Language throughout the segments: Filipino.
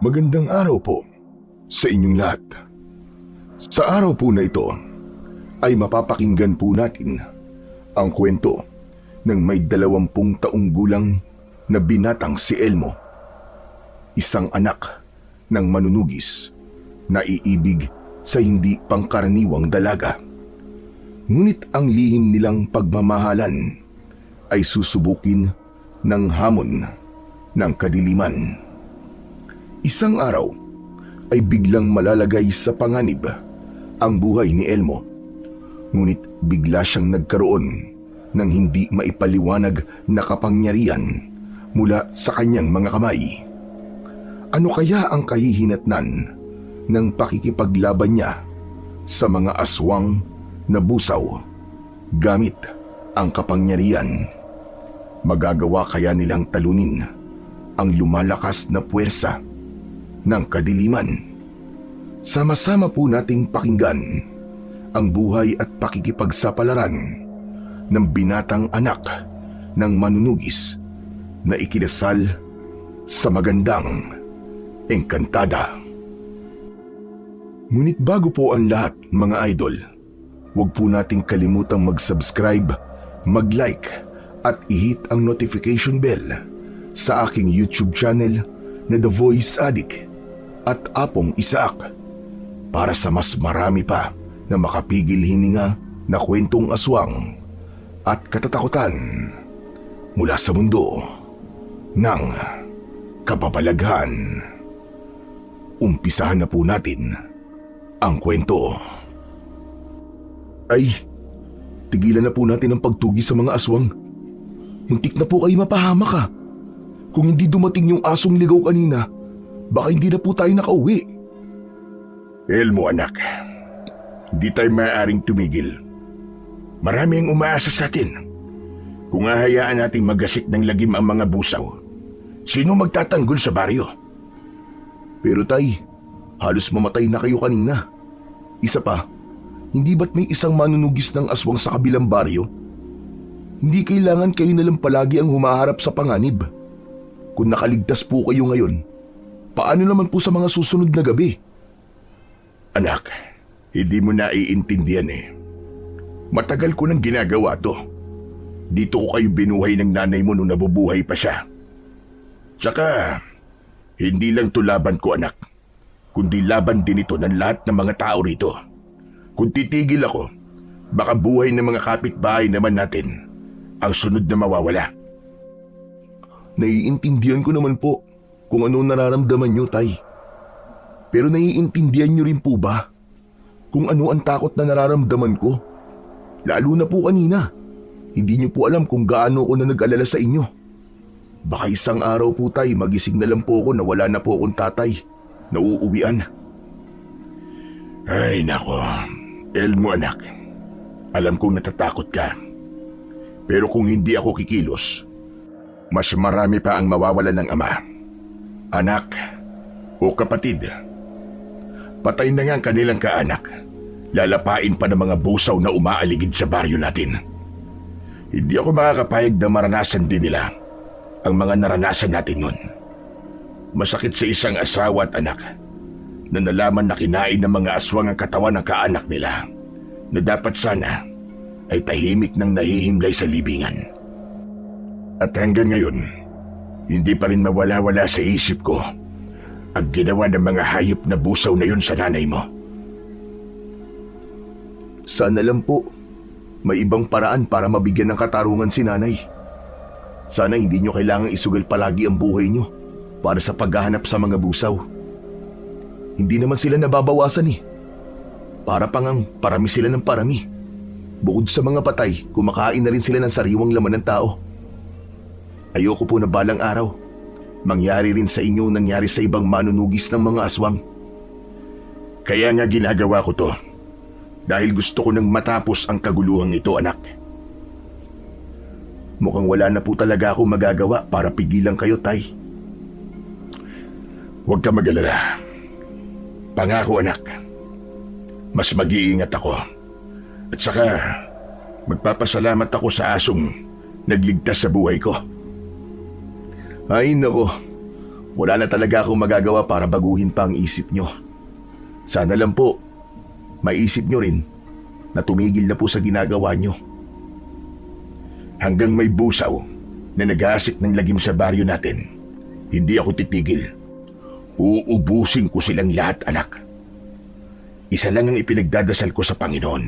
Magandang araw po sa inyong lahat. Sa araw po na ito ay mapapakinggan po natin ang kwento ng may 20 taong gulang na binatang si Elmo. Isang anak ng manunugis na iibig sa hindi pangkaraniwang dalaga. Ngunit ang lihim nilang pagmamahalan ay susubukin ng hamon ng kadiliman. Isang araw ay biglang malalagay sa panganib ang buhay ni Elmo. Ngunit bigla siyang nagkaroon ng hindi maipaliwanag na kapangyarihan mula sa kanyang mga kamay. Ano kaya ang kahihinatnan ng pakikipaglaban niya sa mga aswang na busaw gamit ang kapangyarihan? Magagawa kaya nilang talunin ang lumalakas na puwersa ng kadiliman? Sama-sama po nating pakinggan ang buhay at pakikipagsapalaran ng binatang anak ng manunugis na ikinasal sa magandang engkantada. Ngunit bago po ang lahat, mga idol, huwag po nating kalimutang mag-subscribe, mag-like at i-hit ang notification bell sa aking YouTube channel na The Voice Addict at Apong Isaak para sa mas marami pa na makapigil hininga na kwentong aswang at katatakutan mula sa mundo ng kababalaghan. Umpisahan na po natin ang kwento. Ay, tigilan na po natin ang pagtugi sa mga aswang. Muntik na po kayo mapahamak ha. Kung hindi dumating yung asong ligaw kanina, baka hindi na po tayo nakauwi. Elmo anak, di tayo maaaring tumigil. Marami ang umaasa sa atin. Kung hahayaan nating magasik ng lagim ang mga busaw, sino magtatanggol sa baryo? Pero tay, halos mamatay na kayo kanina. Isa pa, hindi ba't may isang manunugis ng aswang sa kabilang baryo? Hindi kailangan kayo na lang palagi ang humaharap sa panganib. Kung nakaligtas po kayo ngayon, paano naman po sa mga susunod na gabi? Anak, hindi mo naiintindihan eh. Matagal ko nang ginagawa to. Dito ko kayo binuhay ng nanay mo nung nabubuhay pa siya. Tsaka, hindi lang to laban ko anak, kundi laban din ito ng lahat ng mga tao rito. Kung titigil ako, baka buhay ng mga kapitbahay naman natin ang sunod na mawawala. Naiintindihan ko naman po kung ano nararamdaman nyo, tay. Pero naiintindihan nyo rin po ba kung ano ang takot na nararamdaman ko? Lalo na po kanina. Hindi nyo po alam kung gaano ako na nag-alala sa inyo. Baka isang araw po tay, magising na lang po ako na wala na po akong tatay na uuwian. Ay nako, Elmo anak. Alam kong natatakot ka. Pero kung hindi ako kikilos, mas marami pa ang mawawalan ng ama, anak o kapatid. Patay na nga ang kanilang kaanak. Lalapain pa ng mga busaw na umaaligid sa baryo natin. Hindi ako makakapayag na maranasan din nila ang mga naranasan natin nun. Masakit sa isang asawa at anak na nalaman na kinain ng mga aswang ang katawan ng kaanak nila na dapat sana ay tahimik nang nahihimlay sa libingan. At hanggang ngayon, hindi pa rin mawala-wala sa isip ko ang ginawa ng mga hayop na busaw na yun sa nanay mo. Sana lang po, may ibang paraan para mabigyan ng katarungan si nanay. Sana hindi nyo kailangang isugal palagi ang buhay nyo para sa paghahanap sa mga busaw. Hindi naman sila nababawasan eh. Para pangang parami sila ng parami. Bukod sa mga patay, kumakain na rin sila ng sariwang laman ng tao. Ayoko po na balang araw mangyari rin sa inyo nangyari sa ibang manunugis ng mga aswang. Kaya nga ginagawa ko to. Dahil gusto ko nang matapos ang kaguluhang ito, anak. Mukhang wala na po talaga ako magagawa para pigilan kayo, tay. Huwag ka mag-alala. Pangako, anak. Mas mag-iingat ako. At saka, magpapasalamat ako sa asong nagligtas sa buhay ko. Ay nako, Wala na talaga akong magagawa para baguhin pa ang isip nyo. Sana lang po, maisip nyo rin na tumigil na po sa ginagawa nyo. Hanggang may busaw na nag-aasik ng lagim sa baryo natin, hindi ako titigil. Uubusin ko silang lahat, anak. Isa lang ang ipinagdadasal ko sa Panginoon.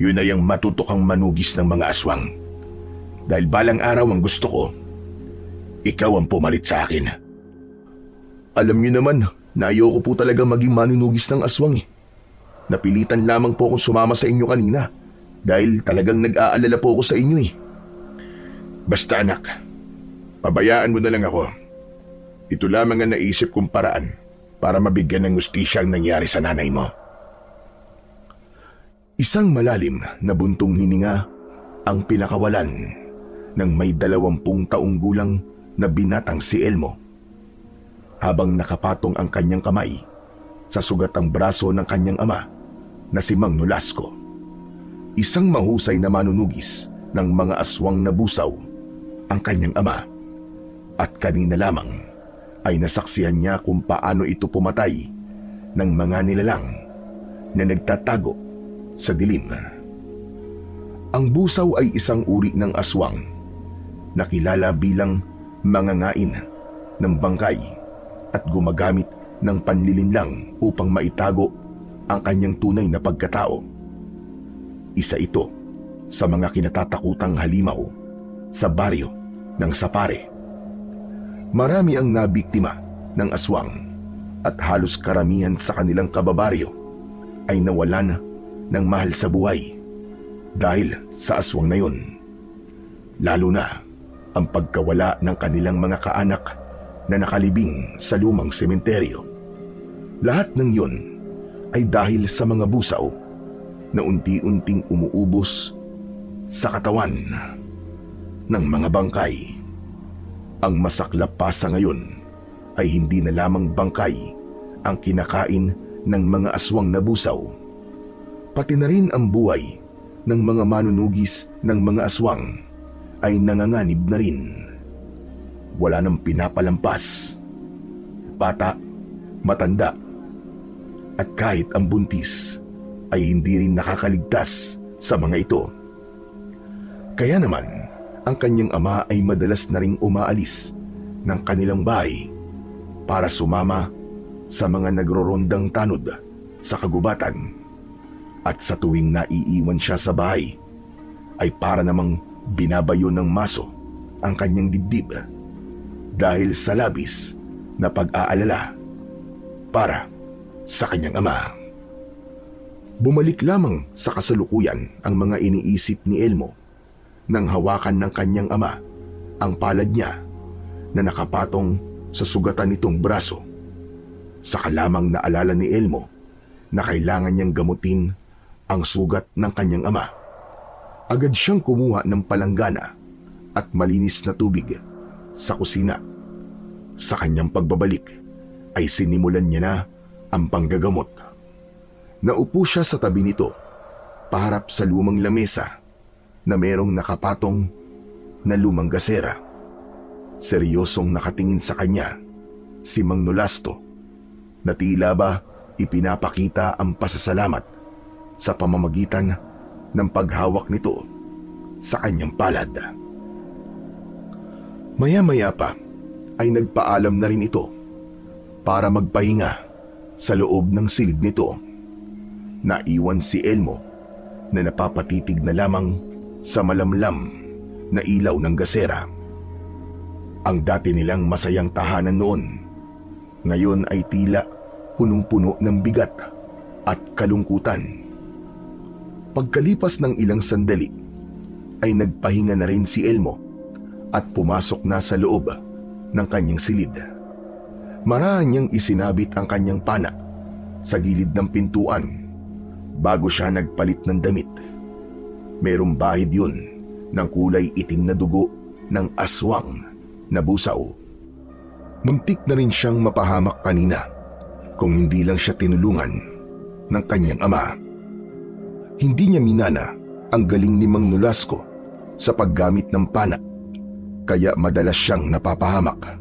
Yun ay ang matutokang manugis ng mga aswang. Dahil balang araw ang gusto ko, ikaw ang pumalit sa akin. Alam niyo naman na ayoko po talaga maging manunugis ng aswang eh. Napilitan lamang po akong sumama sa inyo kanina dahil talagang nag-aalala po ako sa inyo eh. Basta anak, pabayaan mo na lang ako. Ito lamang ang naisip kong paraan para mabigyan ng hustisya ang nangyari sa nanay mo. Isang malalim na buntong hininga ang pinakawalan ng may 20 taong gulang na binatang si Elmo. Habang nakapatong ang kanyang kamay sa sugatang braso ng kanyang ama na si Mang Nolasco. Isang mahusay na manunugis ng mga aswang na busaw ang kanyang ama. At kanina lamang ay nasaksihan niya kung paano ito pumatay ng mga nilalang na nagtatago sa dilim. Ang busaw ay isang uri ng aswang na kilala bilang mangangain ng bangkay at gumagamit ng panlilinlang upang maitago ang kanyang tunay na pagkatao. Isa ito sa mga kinatatakutang halimaw sa baryo ng Sapare. Marami ang nabiktima ng aswang at halos karamihan sa kanilang kababaryo ay nawalan ng mahal sa buhay dahil sa aswang na yun. Lalo na ang pagkawala ng kanilang mga kaanak na nakalibing sa lumang sementeryo. Lahat ng yun ay dahil sa mga busaw na unti-unting umuubos sa katawan ng mga bangkay. Ang masaklap pa sa ngayon ay hindi na lamang bangkay ang kinakain ng mga aswang na busaw, pati na rin ang buhay ng mga manunugis ng mga aswang ay nanganganib na rin. Wala nang pinapalampas, bata, matanda, at kahit ang buntis ay hindi rin nakakaligtas sa mga ito. Kaya naman, ang kanyang ama ay madalas na ring umaalis ng kanilang bahay para sumama sa mga nagrorondang tanod sa kagubatan. At sa tuwing naiiwan siya sa bahay, ay para namang binabayo ng maso ang kanyang dibdib dahil sa labis na pag-aalala para sa kanyang ama. Bumalik lamang sa kasalukuyan ang mga iniisip ni Elmo nang hawakan ng kanyang ama ang palad niya na nakapatong sa sugatan nitong braso. Saka lamang naalala ni Elmo na kailangan niyang gamutin ang sugat ng kanyang ama. Agad siyang kumuha ng palanggana at malinis na tubig sa kusina. Sa kanyang pagbabalik ay sinimulan niya na ang panggagamot. Naupo siya sa tabi nito, paharap sa lumang lamesa na merong nakapatong na lumang gasera. Seryosong nakatingin sa kanya si Mang Nolasco na tila ba ipinapakita ang pasasalamat sa pamamagitan ng paghawak nito sa kanyang palad. Maya-maya pa ay nagpaalam na rin ito para magpahinga sa loob ng silid nito. Naiwan si Elmo na napapatitig na lamang sa malamlam na ilaw ng gasera. Ang dati nilang masayang tahanan noon, ngayon ay tila punong-puno ng bigat at kalungkutan. Pagkalipas ng ilang sandali, ay nagpahinga na rin si Elmo at pumasok na sa loob ng kanyang silid. Maraan niyang isinabit ang kanyang pana sa gilid ng pintuan bago siya nagpalit ng damit. Merong bahid yun ng kulay itim na dugo ng aswang na busaw. Muntik na rin siyang mapahamak kanina kung hindi lang siya tinulungan ng kanyang ama. Hindi niya minana ang galing ni Mang Nolasco sa paggamit ng pana, kaya madalas siyang napapahamak.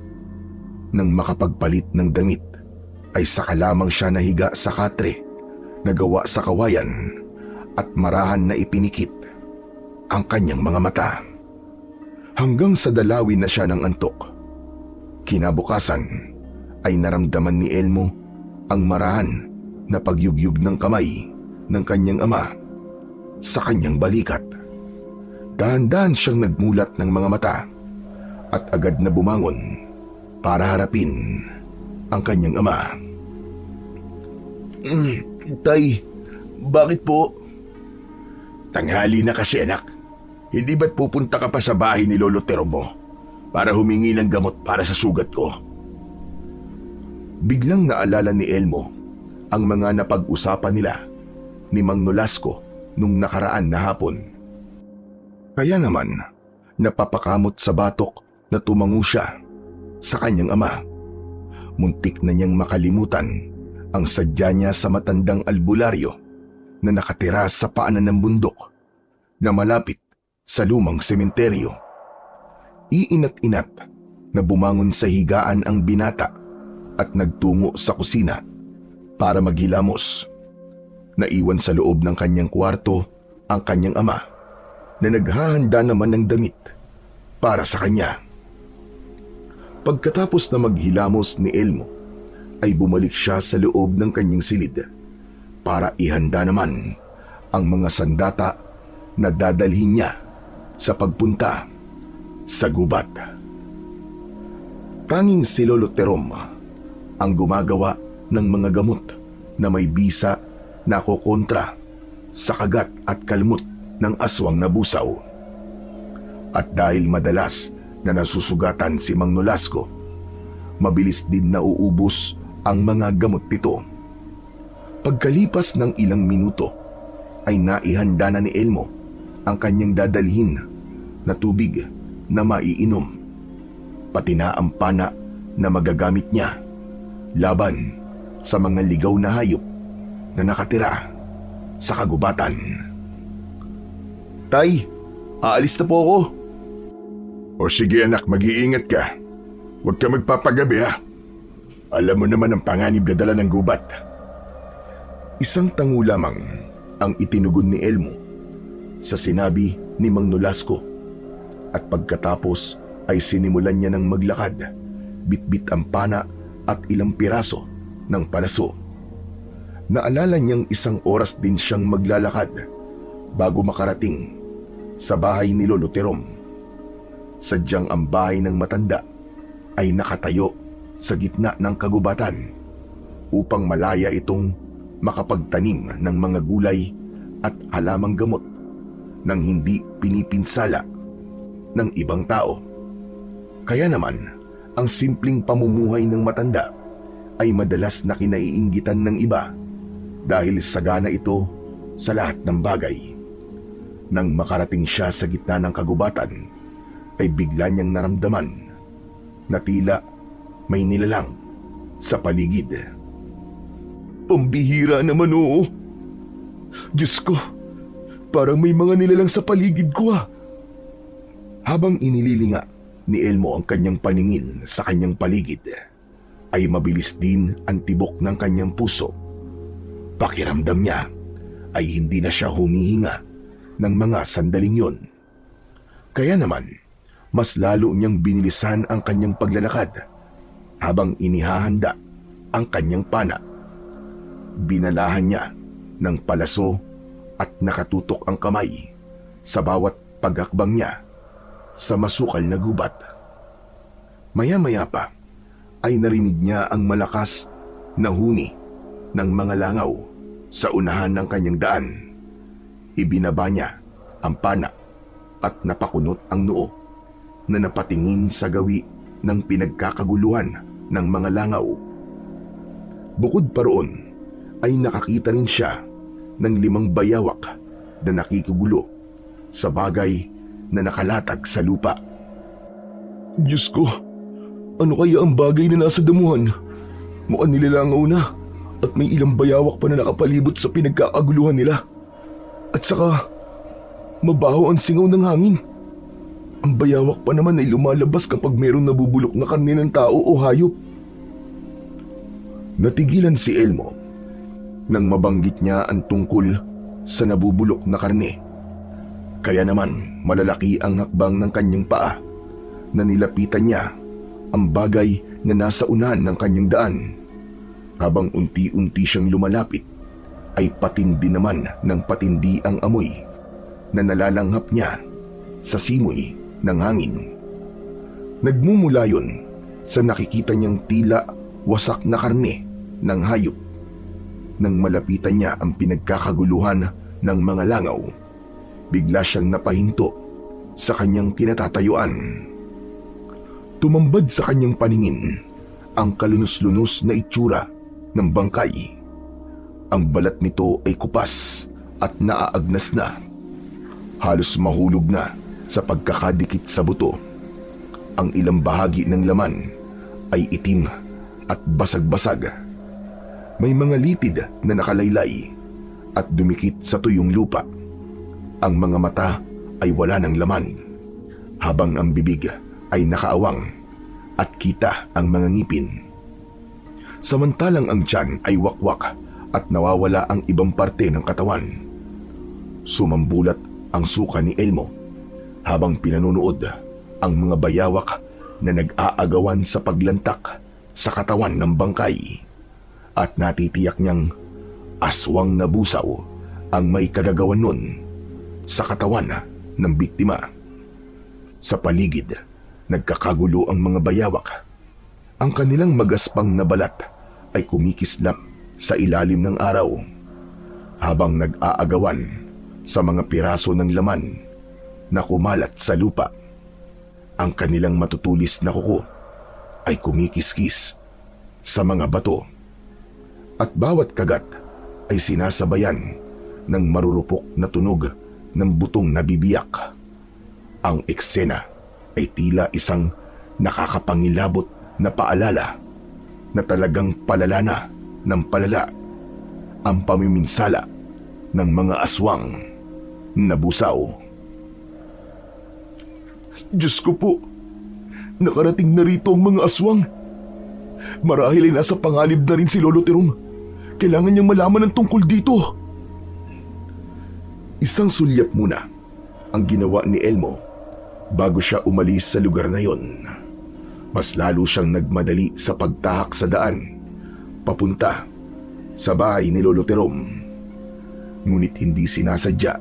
Nang makapagpalit ng damit ay saka lamang siya nahiga sa katre na gawa sa kawayan at marahan na ipinikit ang kanyang mga mata. Hanggang sa dalawin na siya ng antok. Kinabukasan ay naramdaman ni Elmo ang marahan na pagyugyug ng kamay ng kanyang ama sa kanyang balikat. Dahan-dahan siyang nagmulat ng mga mata at agad na bumangon para harapin ang kanyang ama. Tay, bakit po? Tanghali na kasi anak. Hindi ba't pupunta ka pa sa bahay ni Lolo Teromo para humingi ng gamot para sa sugat ko? Biglang naalala ni Elmo ang mga napag-usapan nila ni Mang Nolasco nung nakaraan na hapon. Kaya naman, napapakamot sa batok na tumango siya sa kanyang ama. Muntik na niyang makalimutan ang sadya niya sa matandang albularyo na nakatira sa paanan ng bundok na malapit sa lumang sementeryo. Iinat-inat na bumangon sa higaan ang binata at nagtungo sa kusina para maghilamos. Naiwan sa loob ng kanyang kwarto ang kanyang ama na naghahanda naman ng damit para sa kanya. Pagkatapos na maghilamos ni Elmo, ay bumalik siya sa loob ng kanyang silid para ihanda naman ang mga sandata na dadalhin niya sa pagpunta sa gubat. Tanging si Lolo Terom ang gumagawa ng mga gamot na may bisa na kokontra sa kagat at kalmot ng aswang na busaw. At dahil madalas na nasusugatan si Mang Nolasco, mabilis din nauubos ang mga gamot nito. Pagkalipas ng ilang minuto ay naihanda na ni Elmo ang kanyang dadalhin na tubig na maiinom, pati na ang pana na magagamit niya laban sa mga ligaw na hayop na nakatira sa kagubatan. Tay, aalis na po ako. O sige anak, mag-iingat ka. Huwag ka magpapagabi ha. Alam mo naman ang panganib na dala ng gubat. Isang tango lamang ang itinugon ni Elmo sa sinabi ni Mang Nolasco, at pagkatapos ay sinimulan niya ng maglakad, bitbit ang pana at ilang piraso ng palaso. Naalala niyang isang oras din siyang maglalakad bago makarating sa bahay ni Lolo Terom. Sadyang ang bahay ng matanda ay nakatayo sa gitna ng kagubatan upang malaya itong makapagtanim ng mga gulay at halamang gamot nang hindi pinipinsala ng ibang tao. Kaya naman, ang simpleng pamumuhay ng matanda ay madalas na kinaiinggitan ng iba dahil sagana ito sa lahat ng bagay. Nang makarating siya sa gitna ng kagubatan, ay bigla niyang naramdaman na tila may nilalang sa paligid. Pambihira naman oo. Diyos ko, parang may mga nilalang sa paligid ko ah. Habang inililinga ni Elmo ang kanyang paningin sa kanyang paligid, ay mabilis din ang tibok ng kanyang puso. Pakiramdam niya ay hindi na siya humihinga ng mga sandaling yun. Kaya naman, mas lalo niyang binilisan ang kanyang paglalakad habang inihahanda ang kanyang pana. Binalahan niya ng palaso at nakatutok ang kamay sa bawat paghakbang niya sa masukal na gubat. Maya-maya pa ay narinig niya ang malakas na huni ng mga langaw sa unahan ng kanyang daan. Ibinaba niya ang pana at napakunot ang noo na napatingin sa gawi ng pinagkakaguluhan ng mga langaw. Bukod pa roon ay nakakita rin siya ng 5 bayawak na nakikugulo sa bagay na nakalatag sa lupa. Diyos ko, ano kaya ang bagay na nasa damuhan? Mukhang nilalangaw na at may ilang bayawak pa na nakapalibot sa pinagkakaguluhan nila. At saka, mabaho ang singaw ng hangin. Ang bayawak pa naman ay lumalabas kapag mayroong nabubulok na karne ng tao o hayop. Natigilan si Elmo nang mabanggit niya ang tungkol sa nabubulok na karne. Kaya naman malalaki ang hakbang ng kanyang paa na nilapitan niya ang bagay na nasa unahan ng kanyang daan. Habang unti-unti siyang lumalapit, ay patindi naman ng patindi ang amoy na nalalanghap niya sa simoy ng hangin. Nagmumula yun sa nakikita niyang tila wasak na karne ng hayop. Nang malapitan niya ang pinagkakaguluhan ng mga langaw, bigla siyang napahinto sa kanyang kinatatayuan. Tumambad sa kanyang paningin ang kalunos-lunos na itsura ng bangkay. Ang balat nito ay kupas at naaagnas na. Halos mahulog na sa pagkakadikit sa buto. Ang ilang bahagi ng laman ay itim at basag-basag. May mga litid na nakalaylay at dumikit sa tuyong lupa. Ang mga mata ay wala ng laman, habang ang bibig ay nakaawang at kita ang mga ngipin. Samantalang ang tiyan ay wakwak at nawawala ang ibang parte ng katawan. Sumambulat ang suka ni Elmo habang pinanunood ang mga bayawak na nag-aagawan sa paglantak sa katawan ng bangkay, at natitiyak niyang aswang na busaw ang may kagagawan nun sa katawan ng biktima. Sa paligid, nagkakagulo ang mga bayawak. Ang kanilang magaspang na balat ay kumikislap sa ilalim ng araw habang nag-aagawan sa mga piraso ng laman na kumalat sa lupa. Ang kanilang matutulis na kuko ay kumikiskis sa mga bato, at bawat kagat ay sinasabayan ng marurupok na tunog ng butong nabibiyak. Ang eksena ay tila isang nakakapangilabot na paalala na talagang palala na ng palala ang pamiminsala ng mga aswang na busaw. Diyos ko po, nakarating na rito ang mga aswang. Marahil ay nasa panganib na rin si Lolo Terom. Kailangan niyang malaman ang tungkol dito. Isang sulyap muna ang ginawa ni Elmo bago siya umalis sa lugar na yon. Mas lalo siyang nagmadali sa pagtahak sa daan papunta sa bahay ni Lolo Terom. Ngunit hindi sinasadya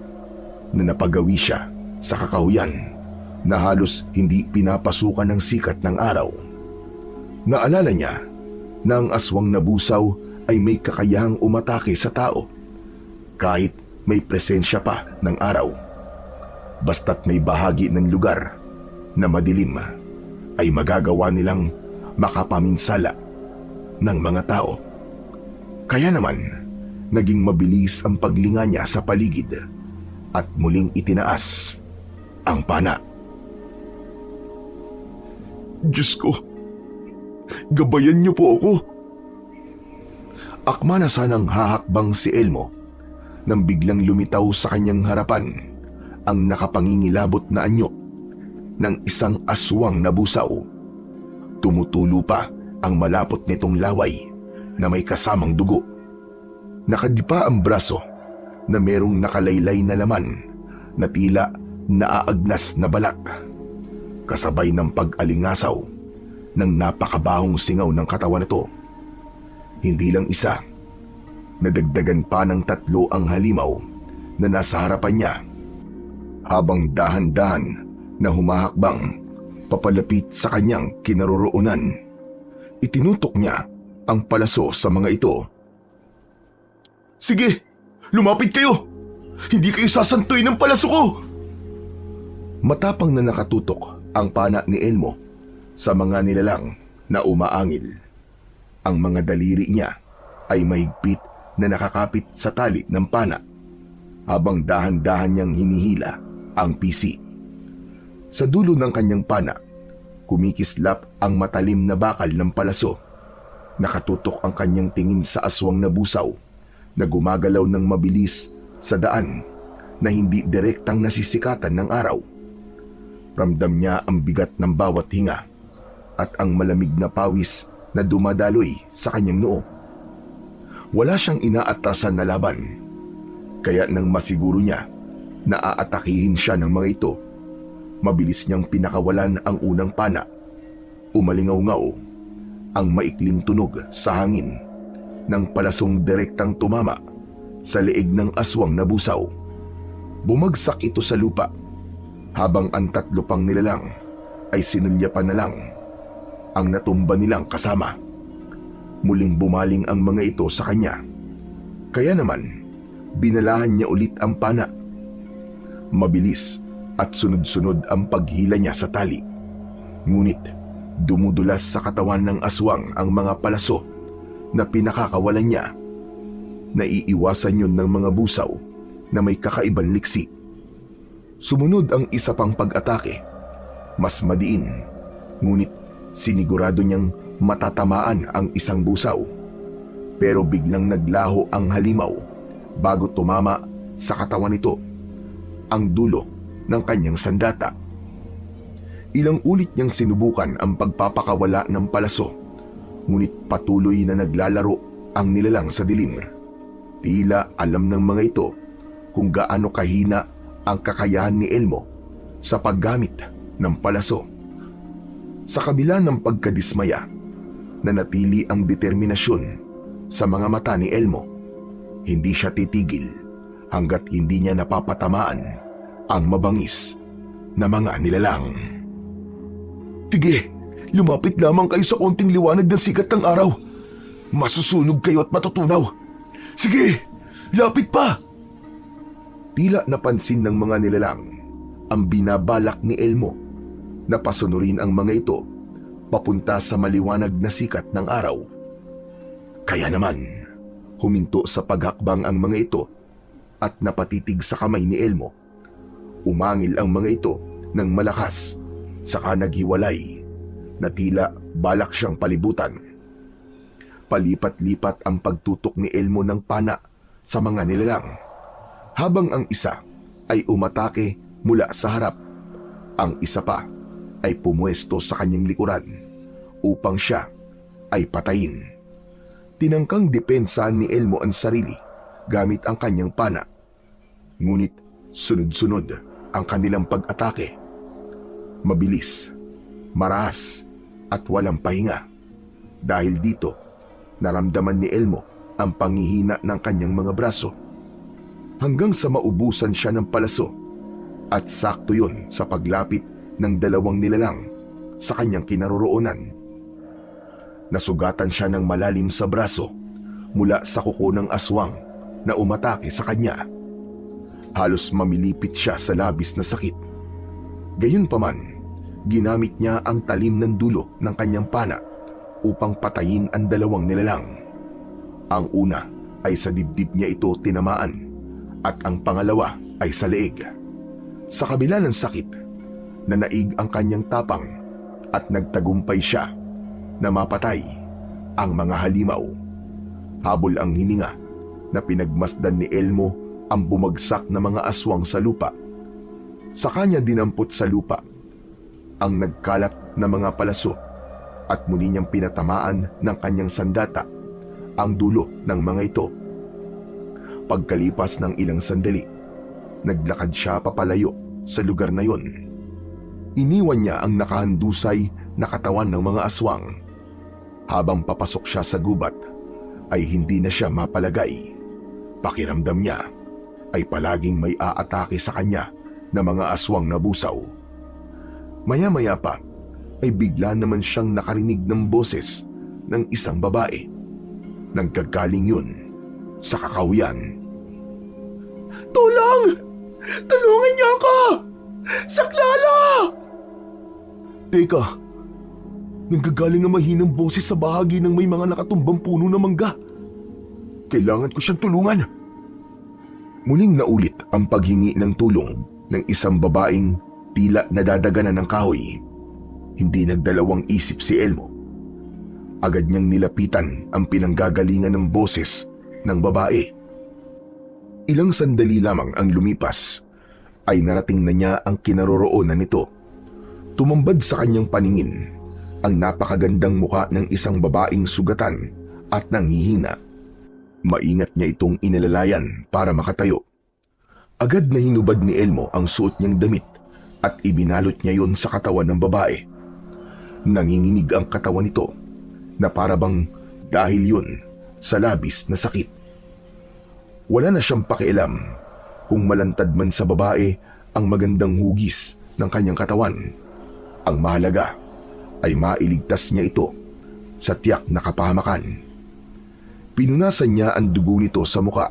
na napagawi siya sa kakahuyan na halos hindi pinapasukan ng sikat ng araw. Naalala niya na ang aswang na busaw ay may kakayahang umatake sa tao kahit may presensya pa ng araw. Basta't may bahagi ng lugar na madilim, ay magagawa nilang makapaminsala ng mga tao. Kaya naman, naging mabilis ang paglinga niya sa paligid at muling itinaas ang pana. Diyos ko, gabayan niyo po ako. Akma na sanang hahakbang si Elmo nang biglang lumitaw sa kanyang harapan ang nakapangingilabot na anyo ng isang aswang na busaw. Tumutulo pa ang malapot nitong laway na may kasamang dugo. Nakadipa ang braso na merong nakalaylay na laman na tila naaagnas na balat, kasabay ng pag-alingasaw ng napakabahong singaw ng katawan nito. Hindi lang isa, nadagdagan pa ng 3 ang halimaw na nasa harapan niya. Habang dahan-dahan na humahakbang papalapit sa kanyang kinaroroonan, itinutok niya ang palaso sa mga ito. Sige, lumapit kayo! Hindi kayo sasantuin ng palaso ko! Matapang na nakatutok ang pana ni Elmo sa mga nilalang na umaangil. Ang mga daliri niya ay mahigpit na nakakapit sa tali ng pana habang dahan-dahan niyang hinihila ang pisi. Sa dulo ng kanyang pana, kumikislap ang matalim na bakal ng palaso. Nakatutok ang kanyang tingin sa aswang na busaw na gumagalaw ng mabilis sa daan na hindi direktang nasisikatan ng araw. Ramdam niya ang bigat ng bawat hinga at ang malamig na pawis na dumadaloy sa kanyang noo. Wala siyang inaatrasan na laban, kaya nang masiguro niya na aatakihin siya ng mga ito, mabilis niyang pinakawalan ang unang pana. Umalingaw-ngaw ang maikling tunog sa hangin ng palasong direktang tumama sa leeg ng aswang na busaw. Bumagsak ito sa lupa habang ang tatlo pang nilalang ay sinulyapan na lang ang natumba nilang kasama. Muling bumaling ang mga ito sa kanya. Kaya naman, binalahan niya ulit ang pana. Mabilis at sunod-sunod ang paghila niya sa tali. Ngunit dumudulas sa katawan ng aswang ang mga palaso na pinakakawalan niya. Naiiwasan yun ng mga busaw na may kakaibang liksi. Sumunod ang isa pang pag-atake. Mas madiin, ngunit sinigurado niyang matatamaan ang isang busaw. Pero biglang naglaho ang halimaw bago tumama sa katawan nito ang dulo ng kanyang sandata. Ilang ulit niyang sinubukan ang pagpapakawala ng palaso, ngunit patuloy na naglalaro ang nilalang sa dilim. Tila alam ng mga ito kung gaano kahina ang kakayahan ni Elmo sa paggamit ng palaso. Sa kabila ng pagkadismaya, nanatili ang determinasyon sa mga mata ni Elmo. Hindi siya titigil hanggat hindi niya napapatamaan ang mabangis na mga nilalang. Sige, lumapit lamang kayo sa konting liwanag ng sikat ng araw. Masusunog kayo at matutunaw. Sige, lapit pa! Tila napansin ng mga nilalang ang binabalak ni Elmo na pasunurin ang mga ito papunta sa maliwanag na sikat ng araw. Kaya naman, huminto sa paghakbang ang mga ito at napatitig sa kamay ni Elmo. Umangil ang mga ito ng malakas, saka naghiwalay na tila balak siyang palibutan. Palipat-lipat ang pagtutok ni Elmo ng pana sa mga nilalang, habang ang isa ay umatake mula sa harap. Ang isa pa ay pumuesto sa kanyang likuran upang siya ay patayin. Tinangkang depensa ni Elmo ang sarili gamit ang kanyang pana. Ngunit sunod-sunod ang kanilang pag-atake. Mabilis, maras at walang pahinga. Dahil dito, naramdaman ni Elmo ang panghihina ng kanyang mga braso hanggang sa maubusan siya ng palaso, at sakto yun sa paglapit ng dalawang nilalang sa kanyang kinaroroonan. Nasugatan siya ng malalim sa braso mula sa kuko ng aswang na umatake sa kanya. Halos mamilipit siya sa labis na sakit. Gayunpaman, ginamit niya ang talim ng dulo ng kanyang pana upang patayin ang dalawang nilalang. Ang una ay sa dibdib niya ito tinamaan at ang pangalawa ay sa leeg. Sa kabila ng sakit, nanaig ang kanyang tapang at nagtagumpay siya na mapatay ang mga halimaw. Habol ang hininga na pinagmasdan ni Elmo ang bumagsak na mga aswang sa lupa. Sa kanya dinampot sa lupa ang nagkalat na mga palaso at muli niyang pinatamaan ng kanyang sandata ang dulo ng mga ito. Pagkalipas ng ilang sandali, naglakad siya papalayo sa lugar na yon. Iniwan niya ang nakahandusay na katawan ng mga aswang. Habang papasok siya sa gubat, ay hindi na siya mapalagay. Pakiramdam niya ay palaging may aatake sa kanya na mga aswang na busaw. Maya-maya pa ay bigla naman siyang nakarinig ng boses ng isang babae. Nagkagaling yun sa kakahuyan. Tulong! Tulungan niyo ako! Saklala! Teka, nanggagaling ang mahinang boses sa bahagi ng may mga nakatumbang puno ng mangga. Kailangan ko siyang tulungan. Muling naulit ang paghingi ng tulong ng isang babaeng tila nadadaganan ng kahoy. Hindi nagdalawang isip si Elmo. Agad niyang nilapitan ang pinanggagalingan ng boses ng babae. Ilang sandali lamang ang lumipas ay narating na niya ang kinaroroonan nito Tumambad sa kanyang paningin ang napakagandang muka ng isang babaeng sugatan at nanghihina. Maingat niya itong inalalayan para makatayo. Agad na hinubad ni Elmo ang suot niyang damit at ibinalot niya yon sa katawan ng babae. Nanginginig ang katawan nito na parabang dahil yun sa labis na sakit. Wala na siyang pakialam kung malantad man sa babae ang magandang hugis ng kanyang katawan. Ang mahalaga ay mailigtas niya ito sa tiyak na kapahamakan. Pinunasan niya ang dugo nito sa muka.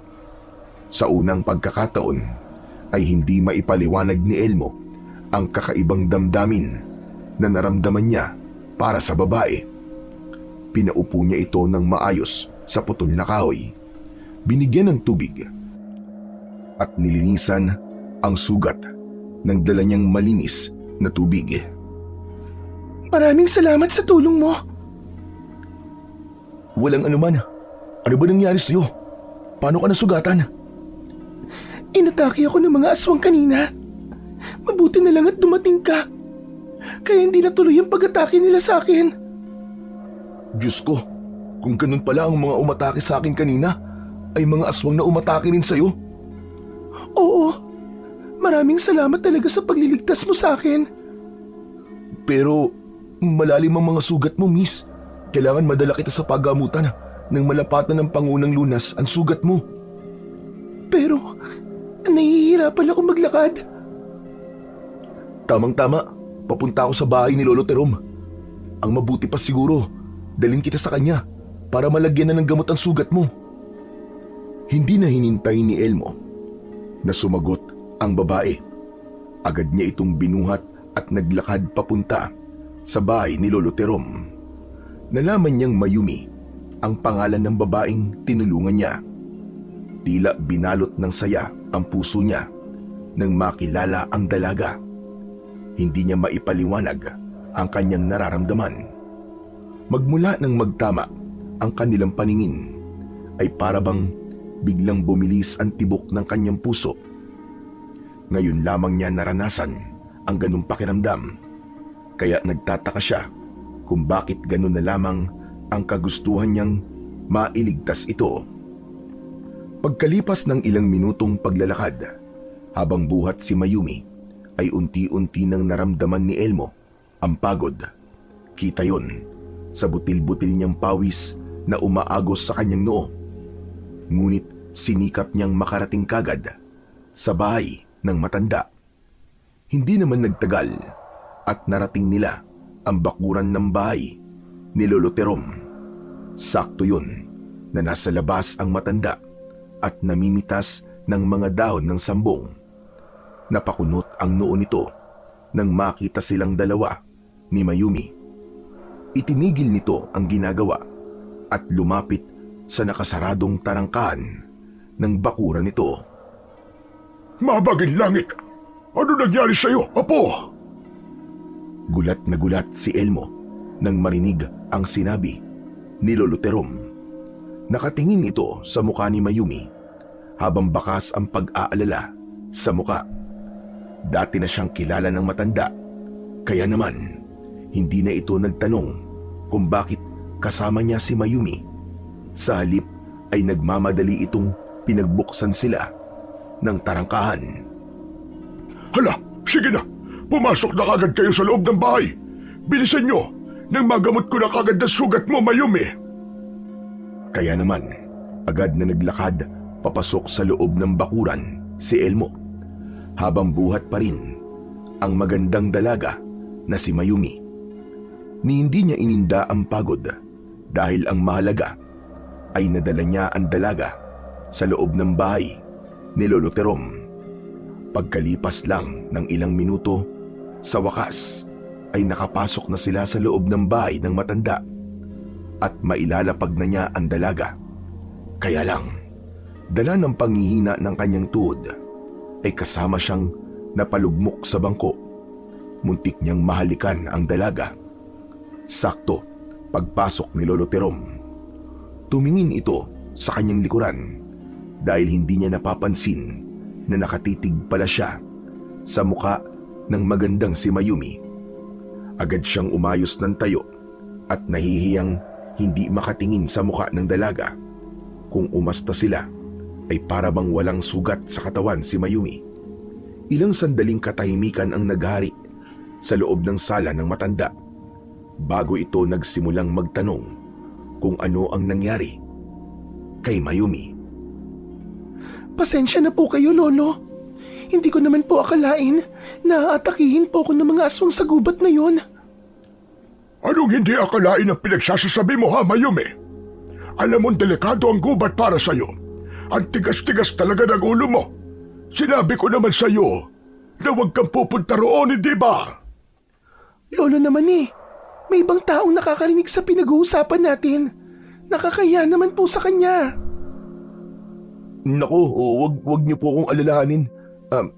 Sa unang pagkakataon ay hindi maipaliwanag ni Elmo ang kakaibang damdamin na naramdaman niya para sa babae. Pinaupo niya ito ng maayos sa putol na kahoy. Binigyan ng tubig at nilinisan ang sugat ng dala niyang malinis na tubig. Maraming salamat sa tulong mo. Walang anuman. Ano ba nangyari sa'yo? Paano ka nasugatan? Inatake ako ng mga aswang kanina. Mabuti na lang at dumating ka. Kaya hindi natuloy ang pag-atake nila sa akin. Diyos ko, kung ganun pala ang mga umatake sa akin kanina, ay mga aswang na umatake rin sa'yo. Oo, maraming salamat talaga sa pagliligtas mo sa akin. Pero malalim ang mga sugat mo, miss. Kailangan madala kita sa paggamutan nang malapatan ng Pangunang Lunas ang sugat mo. Pero nahihirapan ako maglakad. Tamang-tama, papunta ako sa bahay ni Lolo Terom. Ang mabuti pa siguro, dalhin kita sa kanya para malagyan na ng gamot ang sugat mo. Hindi na hinintay ni Elmo na sumagot ang babae. Agad niya itong binuhat at naglakad papunta sa bahay ni Lolo Terom. Nalaman niyang Mayumi ang pangalan ng babaeng tinulungan niya. Tila binalot ng saya ang puso niya nang makilala ang dalaga. Hindi niya maipaliwanag ang kanyang nararamdaman. Magmula nang magtama ang kanilang paningin ay parabang biglang bumilis ang tibok ng kanyang puso. Ngayon lamang niya naranasan ang ganung pakiramdam, kaya nagtataka siya kung bakit ganun na lamang ang kagustuhan niyang mailigtas ito. Pagkalipas ng ilang minutong paglalakad, habang buhat si Mayumi, ay unti-unti nang naramdaman ni Elmo ang pagod. Kita yon sa butil-butil niyang pawis na umaagos sa kanyang noo. Ngunit sinikap niyang makarating kagad sa bahay ng matanda. Hindi naman nagtagal at narating nila ang bakuran ng bahay ni Lolo Terom. Sakto yun na nasa labas ang matanda at namimitas ng mga dahon ng sambong. Napakunot ang noo nito nang makita silang dalawa ni Mayumi. Itinigil nito ang ginagawa at lumapit sa nakasaradong tarangkahan ng bakuran nito. Mabaging langit! Ano nangyari sa'yo, Apo? Gulat na gulat si Elmo nang marinig ang sinabi ni Lolo Terom. Nakatingin ito sa mukha ni Mayumi habang bakas ang pag-aalala sa mukha. Dati na siyang kilala ng matanda, kaya naman hindi na ito nagtanong kung bakit kasama niya si Mayumi. Sa halip ay nagmamadali itong pinagbuksan sila ng tarangkahan. Hala, sige na! Pumasok na kagad kayo sa loob ng bahay! Bilisan nyo! Nang magamot ko na kagad na sugat mo, Mayumi! Kaya naman, agad na naglakad papasok sa loob ng bakuran si Elmo, habang buhat pa rin ang magandang dalaga na si Mayumi. Ni hindi niya ininda ang pagod dahil ang mahalaga ay nadala niya ang dalaga sa loob ng bahay ni Lolo Terom. Pagkalipas lang ng ilang minuto, sa wakas ay nakapasok na sila sa loob ng bahay ng matanda at mailalapag na niya ang dalaga. Kaya lang, dala ng panghihina ng kanyang tuhod, ay kasama siyang napalugmok sa bangko. Muntik niyang mahalikan ang dalaga. Sakto, pagpasok ni Lolo Terom. Tumingin ito sa kanyang likuran dahil hindi niya napapansin na nakatitig pala siya sa muka ng magandang si Mayumi. Agad siyang umayos ng tayo at nahihiyang hindi makatingin sa muka ng dalaga. Kung umasta sila ay para bang walang sugat sa katawan si Mayumi. Ilang sandaling katahimikan ang naghari sa loob ng sala ng matanda bago ito nagsimulang magtanong kung ano ang nangyari kay Mayumi. Pasensya na po kayo, Lolo. Hindi ko naman po akalain na aatakihin po ako ng mga aswang sa gubat na yon. Anong hindi akalain ang pinagsasasabi mo, ha, Mayumi? Alam mong delikado ang gubat para sa'yo. Ang tigas-tigas talaga ng ulo mo. Sinabi ko naman sa'yo na huwag kang pupunta roon, hindi ba? Lolo naman may ibang taong nakakarinig sa pinag-uusapan natin. Nakakaya naman po sa kanya. Nako, wag niyo po akong alalahanin.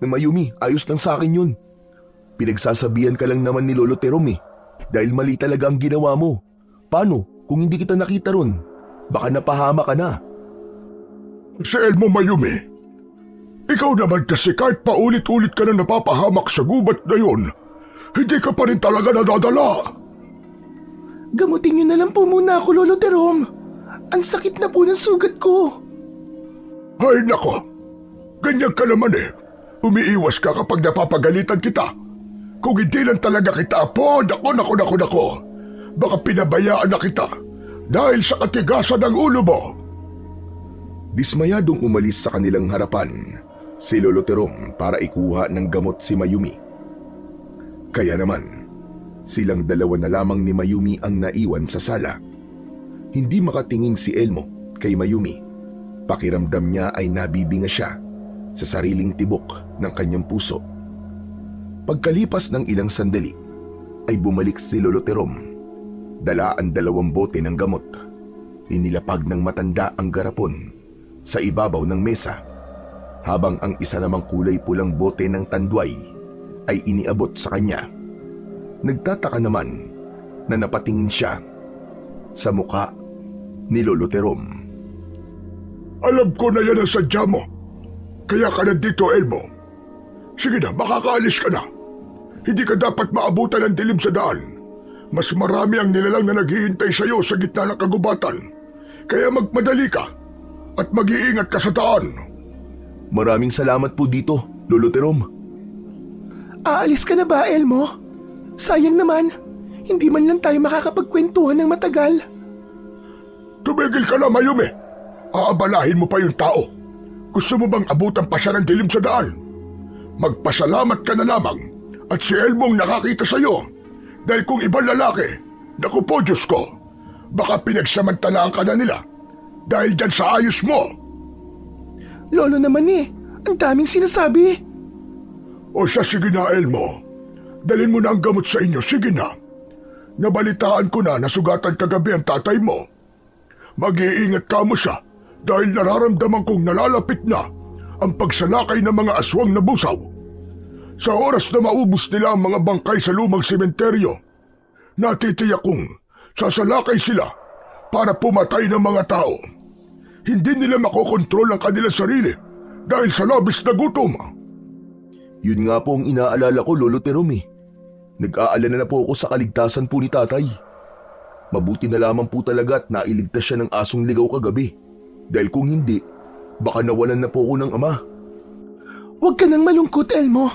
Mayumi, ayos lang sa akin yun. Pinagsasabihan ka lang naman ni Lolo Terom dahil mali talaga ang ginawa mo. Paano kung hindi kita nakita ron? Baka napahama ka na. Si Elmo, Mayumi, ikaw naman kasi kahit paulit-ulit ka na napapahamak sa gubat na yun, hindi ka pa rin talaga nadadala. Gamutin niyo na lang po muna ako, Lolo Terom. Ang sakit na po ng sugat ko. Ay nako, ganyan ka naman Umiiwas ka kapag napapagalitan kita. Kung hindi lang talaga kita apo, nako. Baka pinabayaan na kita dahil sa katigasan ng ulo mo. Dismayadong umalis sa kanilang harapan si Lolo Terom para ikuha ng gamot si Mayumi. Kaya naman, silang dalawa na lamang ni Mayumi ang naiwan sa sala. Hindi makatingin si Elmo kay Mayumi. Pakiramdam niya ay nabibinga siya sa sariling tibok ng kanyang puso. Pagkalipas ng ilang sandali, ay bumalik si Lolo Terom. Dala ang 2 bote ng gamot. Inilapag ng matanda ang garapon sa ibabaw ng mesa, habang ang isa namang kulay pulang bote ng tanduay ay iniabot sa kanya. Nagtataka naman na napatingin siya sa muka ni Lolo Terom. Alam ko na yan ang sadya mo. Kaya ka nandito, Elmo. Sige na, makakaalis ka na. Hindi ka dapat maabutan ng dilim sa daan. Mas marami ang nilalang na naghihintay sa'yo sa gitna ng kagubatan. Kaya magmadali ka at mag-iingat ka sa daan. Maraming salamat po dito, Lolo Terom. Aalis ka na ba, Elmo? Sayang naman, hindi man lang tayo makakapagkwentuhan ng matagal. Tumigil ka na, Mayumi. Aabalahin mo pa yung tao. Gusto mo bang abutan pa siya ng dilim sa daan? Magpasalamat ka na lamang at si Elmo ang nakakita sa'yo. Dahil kung ibang lalaki, naku po Diyos ko, baka pinagsamantalaan ka na nila dahil dyan sa ayos mo. Lolo naman ang daming sinasabi. O siya, sige na Elmo. Dalhin mo na ang gamot sa inyo, sige na. Nabalitaan ko na nasugatan kagabi ang tatay mo. Mag-iingat ka mo siya dahil nararamdaman kong nalalapit na ang pagsalakay ng mga aswang na busaw. Sa oras na maubos nila ang mga bangkay sa lumang sementeryo, natitiyak kong sasalakay sila para pumatay ng mga tao. Hindi nila makokontrol ang kanilang sarili dahil sa labis na gutom. Yun nga po ang inaalala ko, Lolo Terom Nag-aalala na po ako sa kaligtasan po ni tatay. Mabuti na lamang po talaga at nailigtas siya ng asong ligaw kagabi. Dahil kung hindi, baka nawalan na po ako ng ama. Huwag ka nang malungkot, Elmo.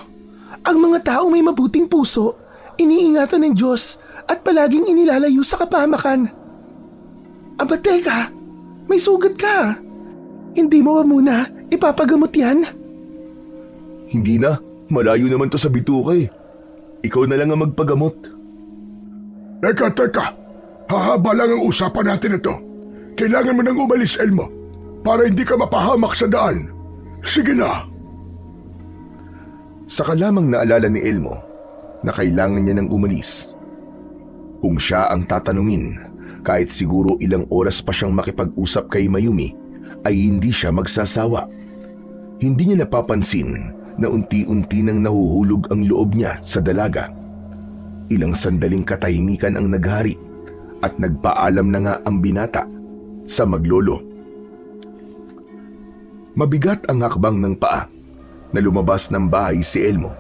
Ang mga tao may mabuting puso, iniingatan ng Diyos at palaging inilalayo sa kapahamakan. Aba teka, may sugat ka. Hindi mo ba muna ipapagamot yan? Hindi na, malayo naman to sa bituka Ikaw na lang ang magpagamot. Teka, hahaba lang ang usapan natin ito. Kailangan mo nang umalis, Elmo, para hindi ka mapahamak sa daan. Sige na. Saka lamang naalala ni Elmo na kailangan niya nang umalis. Kung siya ang tatanungin, kahit siguro ilang oras pa siyang makipag-usap kay Mayumi, ay hindi siya magsasawa. Hindi niya napapansin na unti-unti nang nahuhulog ang loob niya sa dalaga. Ilang sandaling katahimikan ang naghari at nagpaalam na nga ang binata sa maglolo. Mabigat ang hakbang ng paa na lumabas ng bahay si Elmo.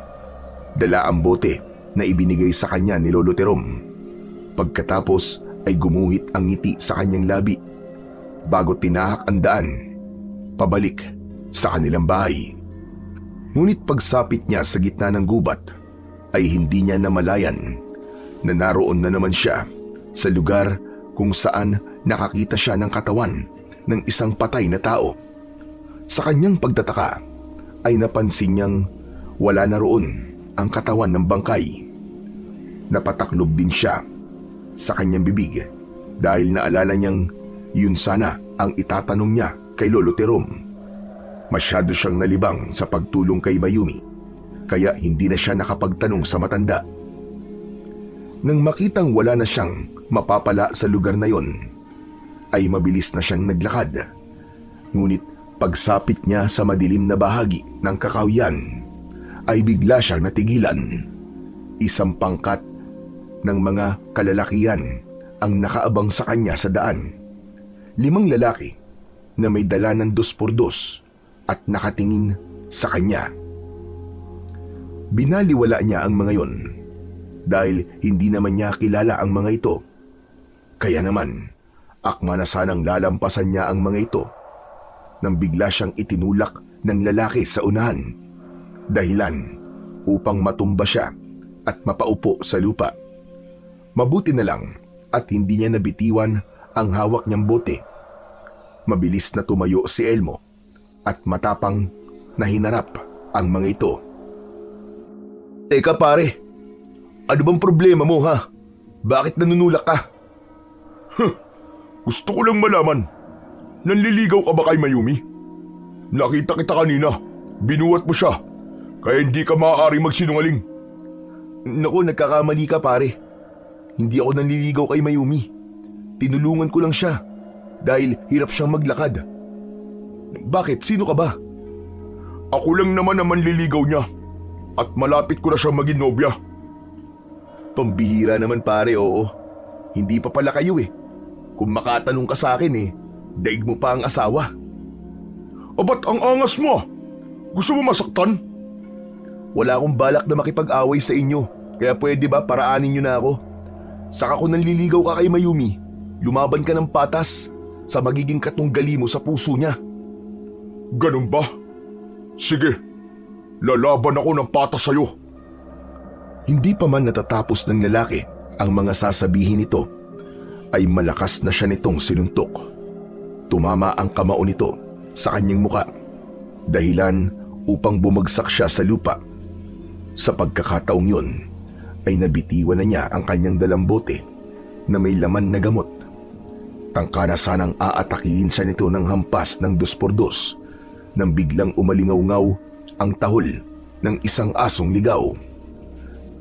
Dala ang bote na ibinigay sa kanya ni Lolo Terom. Pagkatapos ay gumuhit ang ngiti sa kanyang labi bago tinahak ang daan pabalik sa kanilang bahay. Ngunit pagsapit niya sa gitna ng gubat ay hindi niya namalayan na naroon na naman siya sa lugar kung saan nakakita siya ng katawan ng isang patay na tao. Sa kanyang pagtataka ay napansin niyang wala na roon ang katawan ng bangkay. Napataklob din siya sa kanyang bibig dahil naalala niyang yun sana ang itatanong niya kay Lolo Terom. Masyado siyang nalibang sa pagtulong kay Mayumi kaya hindi na siya nakapagtanong sa matanda. Nang makitang wala na siyang mapapala sa lugar na yon, ay mabilis na siyang naglakad. Ngunit pagsapit niya sa madilim na bahagi ng kakahuyan, ay bigla siyang natigilan. Isang pangkat ng mga kalalakihan ang nakaabang sa kanya sa daan. 5 lalaki na may dala ng 2x2 at nakatingin sa kanya. Binaliwala niya ang mga yon dahil hindi naman niya kilala ang mga ito. Kaya naman, akma na sanang lalampasan niya ang mga ito nang bigla siyang itinulak ng lalaki sa unahan, dahilan upang matumba siya at mapaupo sa lupa. Mabuti na lang at hindi niya nabitiwan ang hawak niyang bote. Mabilis na tumayo si Elmo at matapang na hinarap ang mga ito. "Teka pare, ano bang problema mo ha? Bakit nanunulak ka?" Gusto ko lang malaman, nanliligaw ka ba kay Mayumi? Nakita kita kanina, binuhat mo siya, kaya hindi ka maaaring magsinungaling. "Naku, nagkakamali ka pare. Hindi ako nanliligaw kay Mayumi. Tinulungan ko lang siya dahil hirap siyang maglakad." "Bakit? Sino ka ba?" Ako lang naman ang manliligaw niya at malapit ko na siya maging nobya. "Pambihira naman pare, oo. Hindi pa pala kayo eh. Kung makatanong ka sa akin daig mo pa ang asawa." Ba't ang angas mo? Gusto mo masaktan? "Wala akong balak na makipag-away sa inyo, kaya pwede ba paraanin niyo na ako? Saka kung nanliligaw ka kay Mayumi, lumaban ka ng patas sa magiging katunggali mo sa puso niya." Ganun ba? Sige, lalaban ako ng patas sa'yo. Hindi pa man natatapos ng lalaki ang mga sasabihin nito, ay malakas na siya nitong sinuntok. Tumama ang kamao nito sa kanyang muka, dahilan upang bumagsak siya sa lupa. Sa pagkakataong yun, ay nabitiwan na niya ang kanyang dalang bote na may laman na gamot. Tangka na sanang aatakihin siya nito ng hampas ng 2x2 nang biglang umalingaw-ngaw ang tahol ng isang asong ligaw.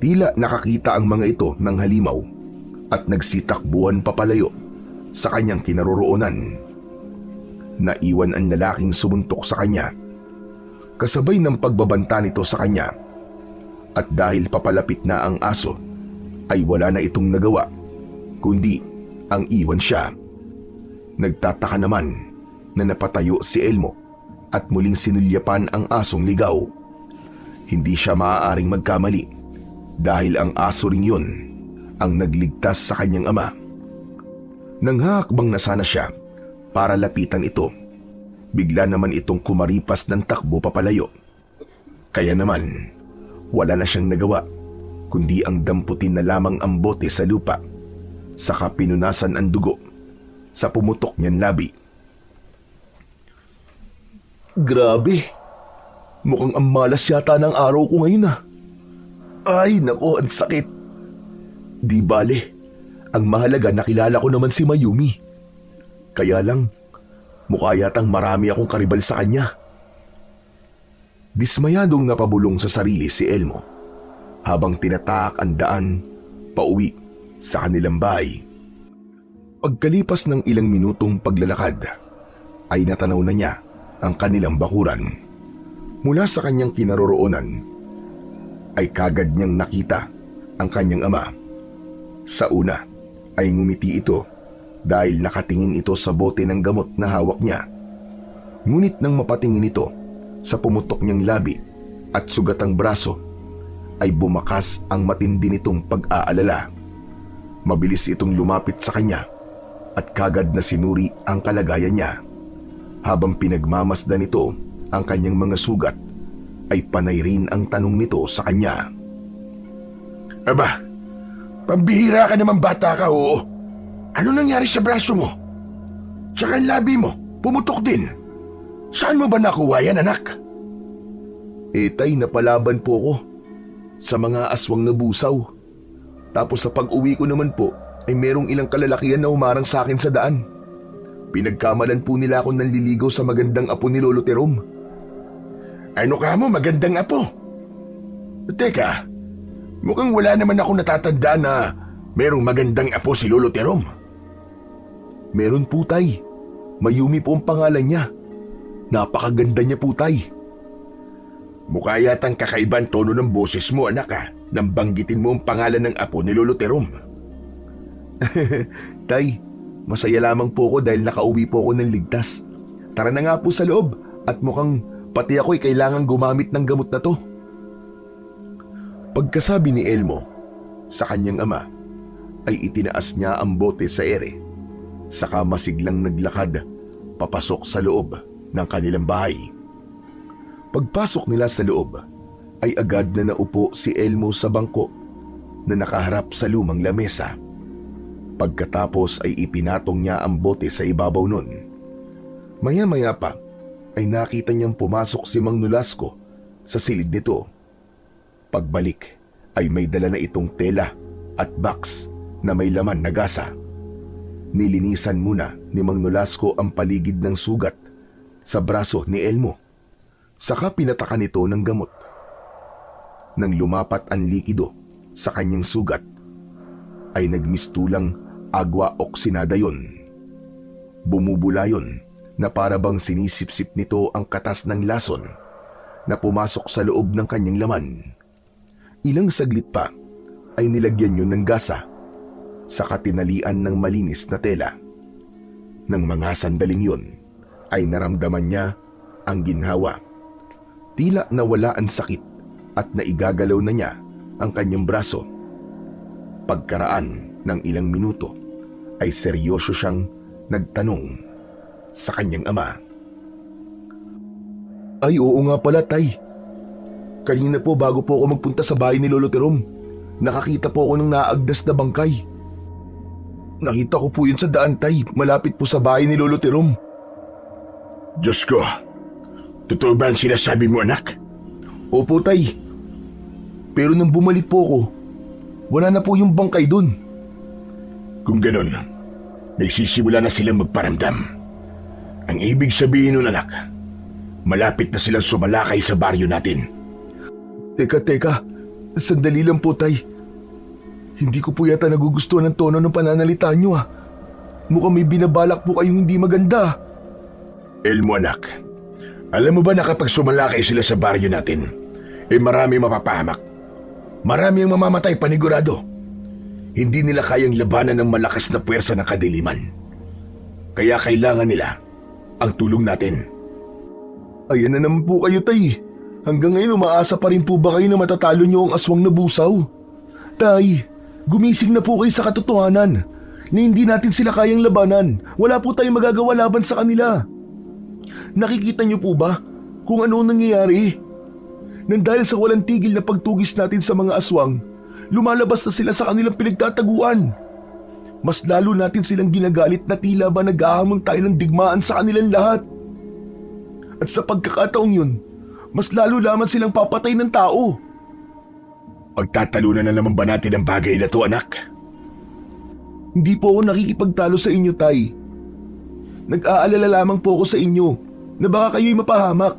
Tila nakakita ang mga ito ng halimaw at nagsitakbuhan papalayo sa kanyang kinaroroonan. Naiwan ang lalaking sumuntok sa kanya, kasabay ng pagbabanta nito sa kanya, at dahil papalapit na ang aso, ay wala na itong nagawa, kundi ang iwan siya. Nagtataka naman na napatayo si Elmo at muling sinulyapan ang asong ligaw. Hindi siya maaaring magkamali dahil ang aso ring yun ang nagligtas sa kanyang ama. Nanghahakbang na sana siya para lapitan ito, bigla naman itong kumaripas ng takbo papalayo. Kaya naman, wala na siyang nagawa kundi ang damputin na lamang ang bote sa lupa, saka pinunasan ang dugo sa pumutok niyang labi. "Grabe, mukhang ang malas yata ng araw ko ngayon ah. Ay nako, ang sakit. Di bale, ang mahalaga nakilala ko naman si Mayumi. Kaya lang, mukha yatang marami akong karibal sa kanya." Dismayadong napabulong sa sarili si Elmo habang tinataak ang daan pauwi sa kanilang bahay. Pagkalipas ng ilang minutong paglalakad, ay natanaw na niya ang kanilang bakuran. Mula sa kanyang kinaroroonan, ay kagad niyang nakita ang kanyang ama. Sa una ay ngumiti ito dahil nakatingin ito sa bote ng gamot na hawak niya. Ngunit nang mapatingin ito sa pumutok niyang labi at sugatang braso, ay bumakas ang matindi nitong pag-aalala. Mabilis itong lumapit sa kanya at kagad na sinuri ang kalagayan niya. Habang pinagmamasdan nito ang kanyang mga sugat, ay panay rin ang tanong nito sa kanya. Aba, pambihira ka naman bata ka, oo. Ano nangyari sa braso mo? Tsaka ang labi mo, pumutok din. Saan mo ba nakuha yan, anak? Tay, napalaban po ko sa mga aswang na busaw. Tapos sa pag-uwi ko naman po, ay merong ilang kalalakihan na humarang sa akin sa daan. Pinagkamalan po nila ako nanliligaw sa magandang apo ni Lolo Terom. Ano ka mo, magandang apo? Teka, mukhang wala naman ako natatandaan na merong magandang apo si Lolo Terom. Meron po, tay. Mayumi po ang pangalan niya. Napakaganda niya po, tay. Mukha yatang kakaibang tono ng boses mo, anak, nang banggitin mo ang pangalan ng apo ni Lolo Terom. Tay, masaya lamang po ako dahil nakauwi po ako ng ligtas. Tara na nga po sa loob at mukhang pati ako'y kailangan gumamit ng gamot na to. Pagkasabi ni Elmo sa kanyang ama, ay itinaas niya ang bote sa ere. Saka masiglang naglakad papasok sa loob ng kanilang bahay. Pagpasok nila sa loob, ay agad na naupo si Elmo sa bangko na nakaharap sa lumang lamesa. Pagkatapos ay ipinatong niya ang bote sa ibabaw nun. Maya-maya pa ay nakita niyang pumasok si Mang Nolasco sa silid nito. Pagbalik ay may dala na itong tela at box na may laman na gasa. Nilinisan muna ni Mang Nolasco ang paligid ng sugat sa braso ni Elmo. Saka pinatakan nito ng gamot. Nang lumapat ang likido sa kanyang sugat, ay nagmistulang agwa oksinada yon. Bumubula yon na para bang sinisipsip nito ang katas ng lason na pumasok sa loob ng kanyang laman. Ilang saglit pa ay nilagyan yon ng gasa sa katinalian ng malinis na tela. Nang mga sandaling yon ay naramdaman niya ang ginhawa. Tila nawala ang sakit at naigagalaw na niya ang kanyang braso. Pagkaraan ng ilang minuto ay seryoso siyang nagtanong sa kanyang ama. Ay, oo nga pala, tay. Kanina po bago po ako magpunta sa bahay ni Lolo Terom, nakakita po ako ng naagdas na bangkay. Nakita ko po yun sa daan, tay, malapit po sa bahay ni Lolo Terom. Diyos ko, totoo ba ang sinasabi mo, anak? Opo, tay. Pero nang bumalik po ako, wala na po yung bangkay dun. Kung ganun, nagsisimula na silang magparamdam. Ang ibig sabihin nun, anak, malapit na silang sumalakay sa baryo natin. Teka, sandali lang po, tay. Hindi ko po yata nagugustuhan ng tono ng pananalita nyo, ah. Mukhang may binabalak po kayong hindi maganda. Elmo, anak, alam mo ba na kapag sumalakay sila sa baryo natin, marami mapapahamak. Marami ang mamamatay panigurado. Hindi nila kayang labanan ng malakas na puwersa ng kadiliman. Kaya kailangan nila ang tulong natin. Ayan na naman po kayo, tay. Hanggang ngayon umaasa pa rin po ba kayo na matatalo niyo ang aswang na busaw? Tay, gumising na po kayo sa katotohanan na hindi natin sila kayang labanan. Wala po tayong magagawa laban sa kanila. Nakikita niyo po ba kung ano nangyayari? Nang dahil sa walang tigil na pagtugis natin sa mga aswang, lumalabas na sila sa kanilang pinagtataguan. Mas lalo natin silang ginagalit na tila ba naghahamon tayo ng digmaan sa kanilang lahat. At sa pagkakataong yun, mas lalo lamang silang papatay ng tao. Pagtatalunan na naman ba natin ang bagay na to, anak? Hindi po ako nakikipagtalo sa inyo, tay. Nag-aalala lamang po ako sa inyo na baka kayo'y mapahamak.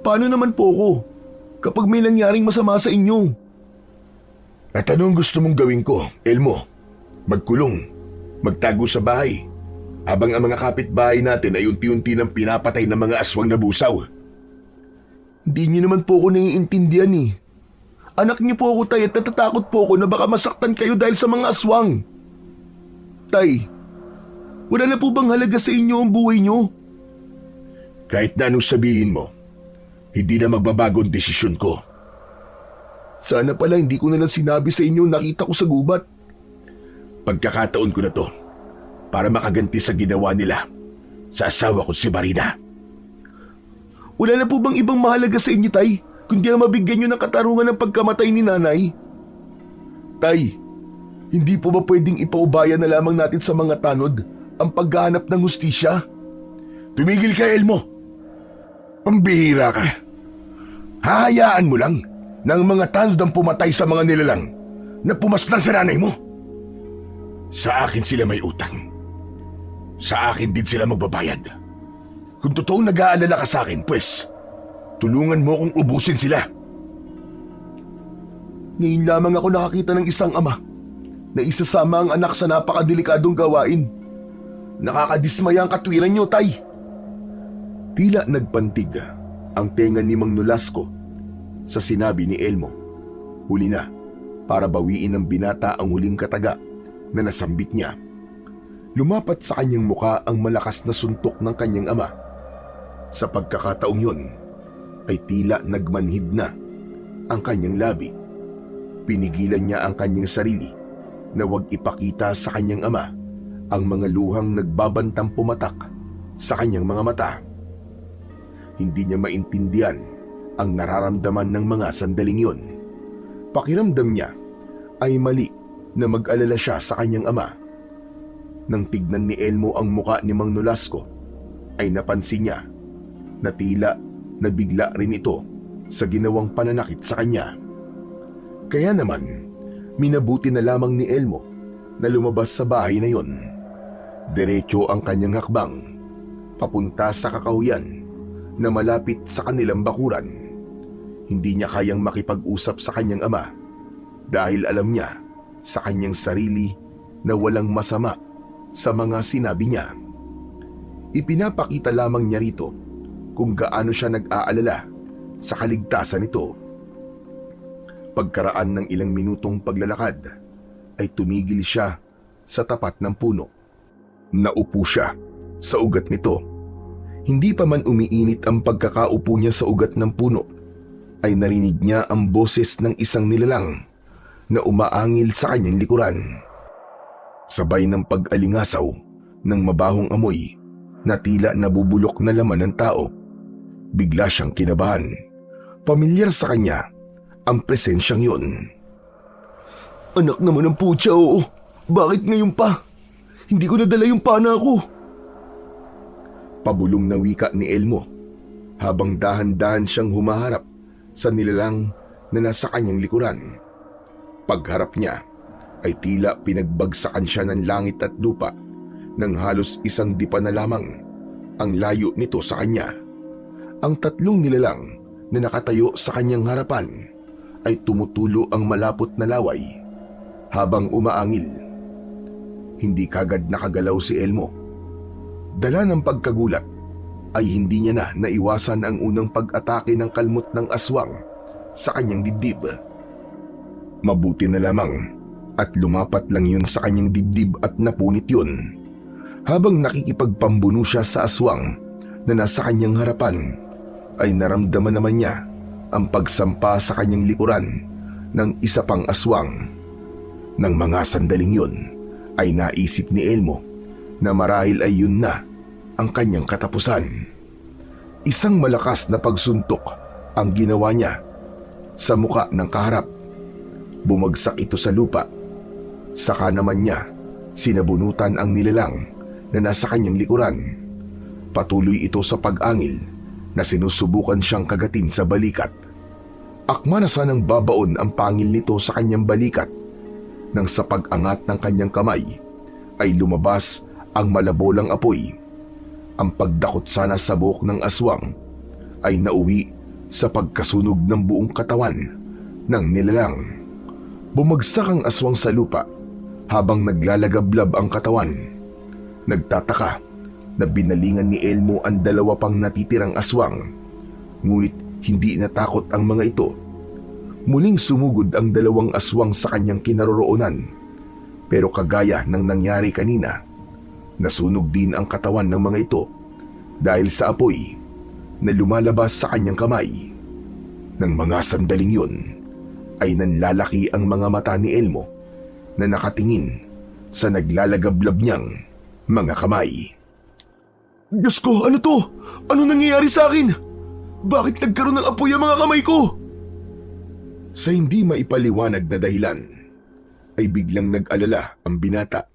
Paano naman po ako kapag may nangyaring masama sa inyo? At anong gusto mong gawin ko, Elmo? Magkulong, magtago sa bahay, habang ang mga kapitbahay natin ay unti-unti nang pinapatay ng mga aswang na busaw. Hindi niyo naman po ako naiintindihan eh. Anak niyo po ako, tay, at natatakot po ako na baka masaktan kayo dahil sa mga aswang. Tay, wala na po bang halaga sa inyo ang buhay niyo? Kahit na anong sabihin mo, hindi na magbabago ang desisyon ko. Sana pala hindi ko na lang sinabi sa inyo nakita ko sa gubat. Pagkakataon ko na to para makaganti sa ginawa nila sa asawa ko si Marina. Wala na po bang ibang mahalaga sa inyo, Tay, kundi ang mabigyan nyo ng katarungan ng pagkamatay ni Nanay? Tay, hindi po ba pwedeng ipaubaya na lamang natin sa mga tanod ang paghahanap ng hustisya? Tumigil ka, Elmo. Pambihira ka. Hahayaan mo lang na ang mga tanod ang pumatay sa mga nilalang na pumaslang sa nanay mo. Sa akin sila may utang. Sa akin din sila magbabayad. Kung totoong nag-aalala ka sa akin, pues, tulungan mo kong ubusin sila. Ngayon lamang ako nakakita ng isang ama na isasama ang anak sa napakadelikadong gawain. Nakakadismaya ang katwiran nyo, Tay. Tila nagpantig ang tenga ni Mang Nolasco sa sinabi ni Elmo. Huli na para bawiin ng binata ang huling kataga na nasambit niya. Lumapat sa kanyang muka ang malakas na suntok ng kanyang ama. Sa pagkakataong yun ay tila nagmanhid na ang kanyang labi. Pinigilan niya ang kanyang sarili na huwag ipakita sa kanyang ama ang mga luhang nagbabantang pumatak sa kanyang mga mata. Hindi niya maintindihan ang nararamdaman ng mga sandaling yun. Pakiramdam niya ay mali na mag-alala siya sa kanyang ama. Nang tignan ni Elmo ang muka ni Mang Nolasco, ay napansin niya na tila nabigla rin ito sa ginawang pananakit sa kanya. Kaya naman, minabuti na lamang ni Elmo na lumabas sa bahay na yon. Diretso ang kanyang hakbang, papunta sa kakahuyan na malapit sa kanilang bakuran. Hindi niya kayang makipag-usap sa kanyang ama dahil alam niya sa kanyang sarili na walang masama sa mga sinabi niya. Ipinapakita lamang niya rito kung gaano siya nag-aalala sa kaligtasan nito. Pagkaraan ng ilang minutong paglalakad, ay tumigil siya sa tapat ng puno. Naupo siya sa ugat nito. Hindi pa man umiinit ang pagkakaupo niya sa ugat ng puno, ay narinig niya ang boses ng isang nilalang na umaangil sa kanyang likuran. Sabay ng pag-alingasaw ng mabahong amoy na tila nabubulok na laman ng tao, bigla siyang kinabahan. Pamilyar sa kanya ang presensyang yun. Anak naman ng putya, oo. Bakit ngayon pa? Hindi ko nadala yung pana ko. Pabulong na wika ni Elmo habang dahan-dahan siyang humaharap sa nilalang na nasa kanyang likuran. Pagharap niya ay tila pinagbagsakan siya ng langit at lupa nang halos isang dipa na lamang ang layo nito sa kanya. Ang tatlong nilalang na nakatayo sa kanyang harapan ay tumutulo ang malapot na laway habang umaangil. Hindi kagad nakagalaw si Elmo. Dala ng pagkagulat ay hindi niya na naiwasan ang unang pag-atake ng kalmot ng aswang sa kanyang dibdib. Mabuti na lamang at lumapat lang yun sa kanyang dibdib at napunit yun. Habang nakikipagpambuno siya sa aswang na nasa kanyang harapan, ay naramdaman naman niya ang pagsampa sa kanyang likuran ng isa pang aswang. Nang mga sandaling yun, ay naisip ni Elmo na marahil ay yun na ang kanyang katapusan. Isang malakas na pagsuntok ang ginawa niya sa muka ng kaharap. Bumagsak ito sa lupa. Saka naman niya sinabunutan ang nilalang na nasa kanyang likuran. Patuloy ito sa pag-angil na sinusubukan siyang kagatin sa balikat. Akma na sanang babaon ang pangil nito sa kanyang balikat nang sa pag-angat ng kanyang kamay ay lumabas ang malabolang apoy. Ang pagdakot sana sa buhok ng aswang ay nauwi sa pagkasunog ng buong katawan ng nilalang. Bumagsak ang aswang sa lupa habang naglalagablab ang katawan. Nagtataka na binalingan ni Elmo ang dalawa pang natitirang aswang, ngunit hindi natakot ang mga ito. Muling sumugod ang dalawang aswang sa kanyang kinaroroonan, pero kagaya ng nangyari kanina, nasunog din ang katawan ng mga ito dahil sa apoy na lumalabas sa kanyang kamay. Nang mga sandaling yun, ay nanlalaki ang mga mata ni Elmo na nakatingin sa naglalagablab niyang mga kamay. Diyos ko, ano to? Ano nangyayari sa akin? Bakit nagkaroon ng apoy ang mga kamay ko? Sa hindi maipaliwanag na dahilan, ay biglang nag-alala ang binata.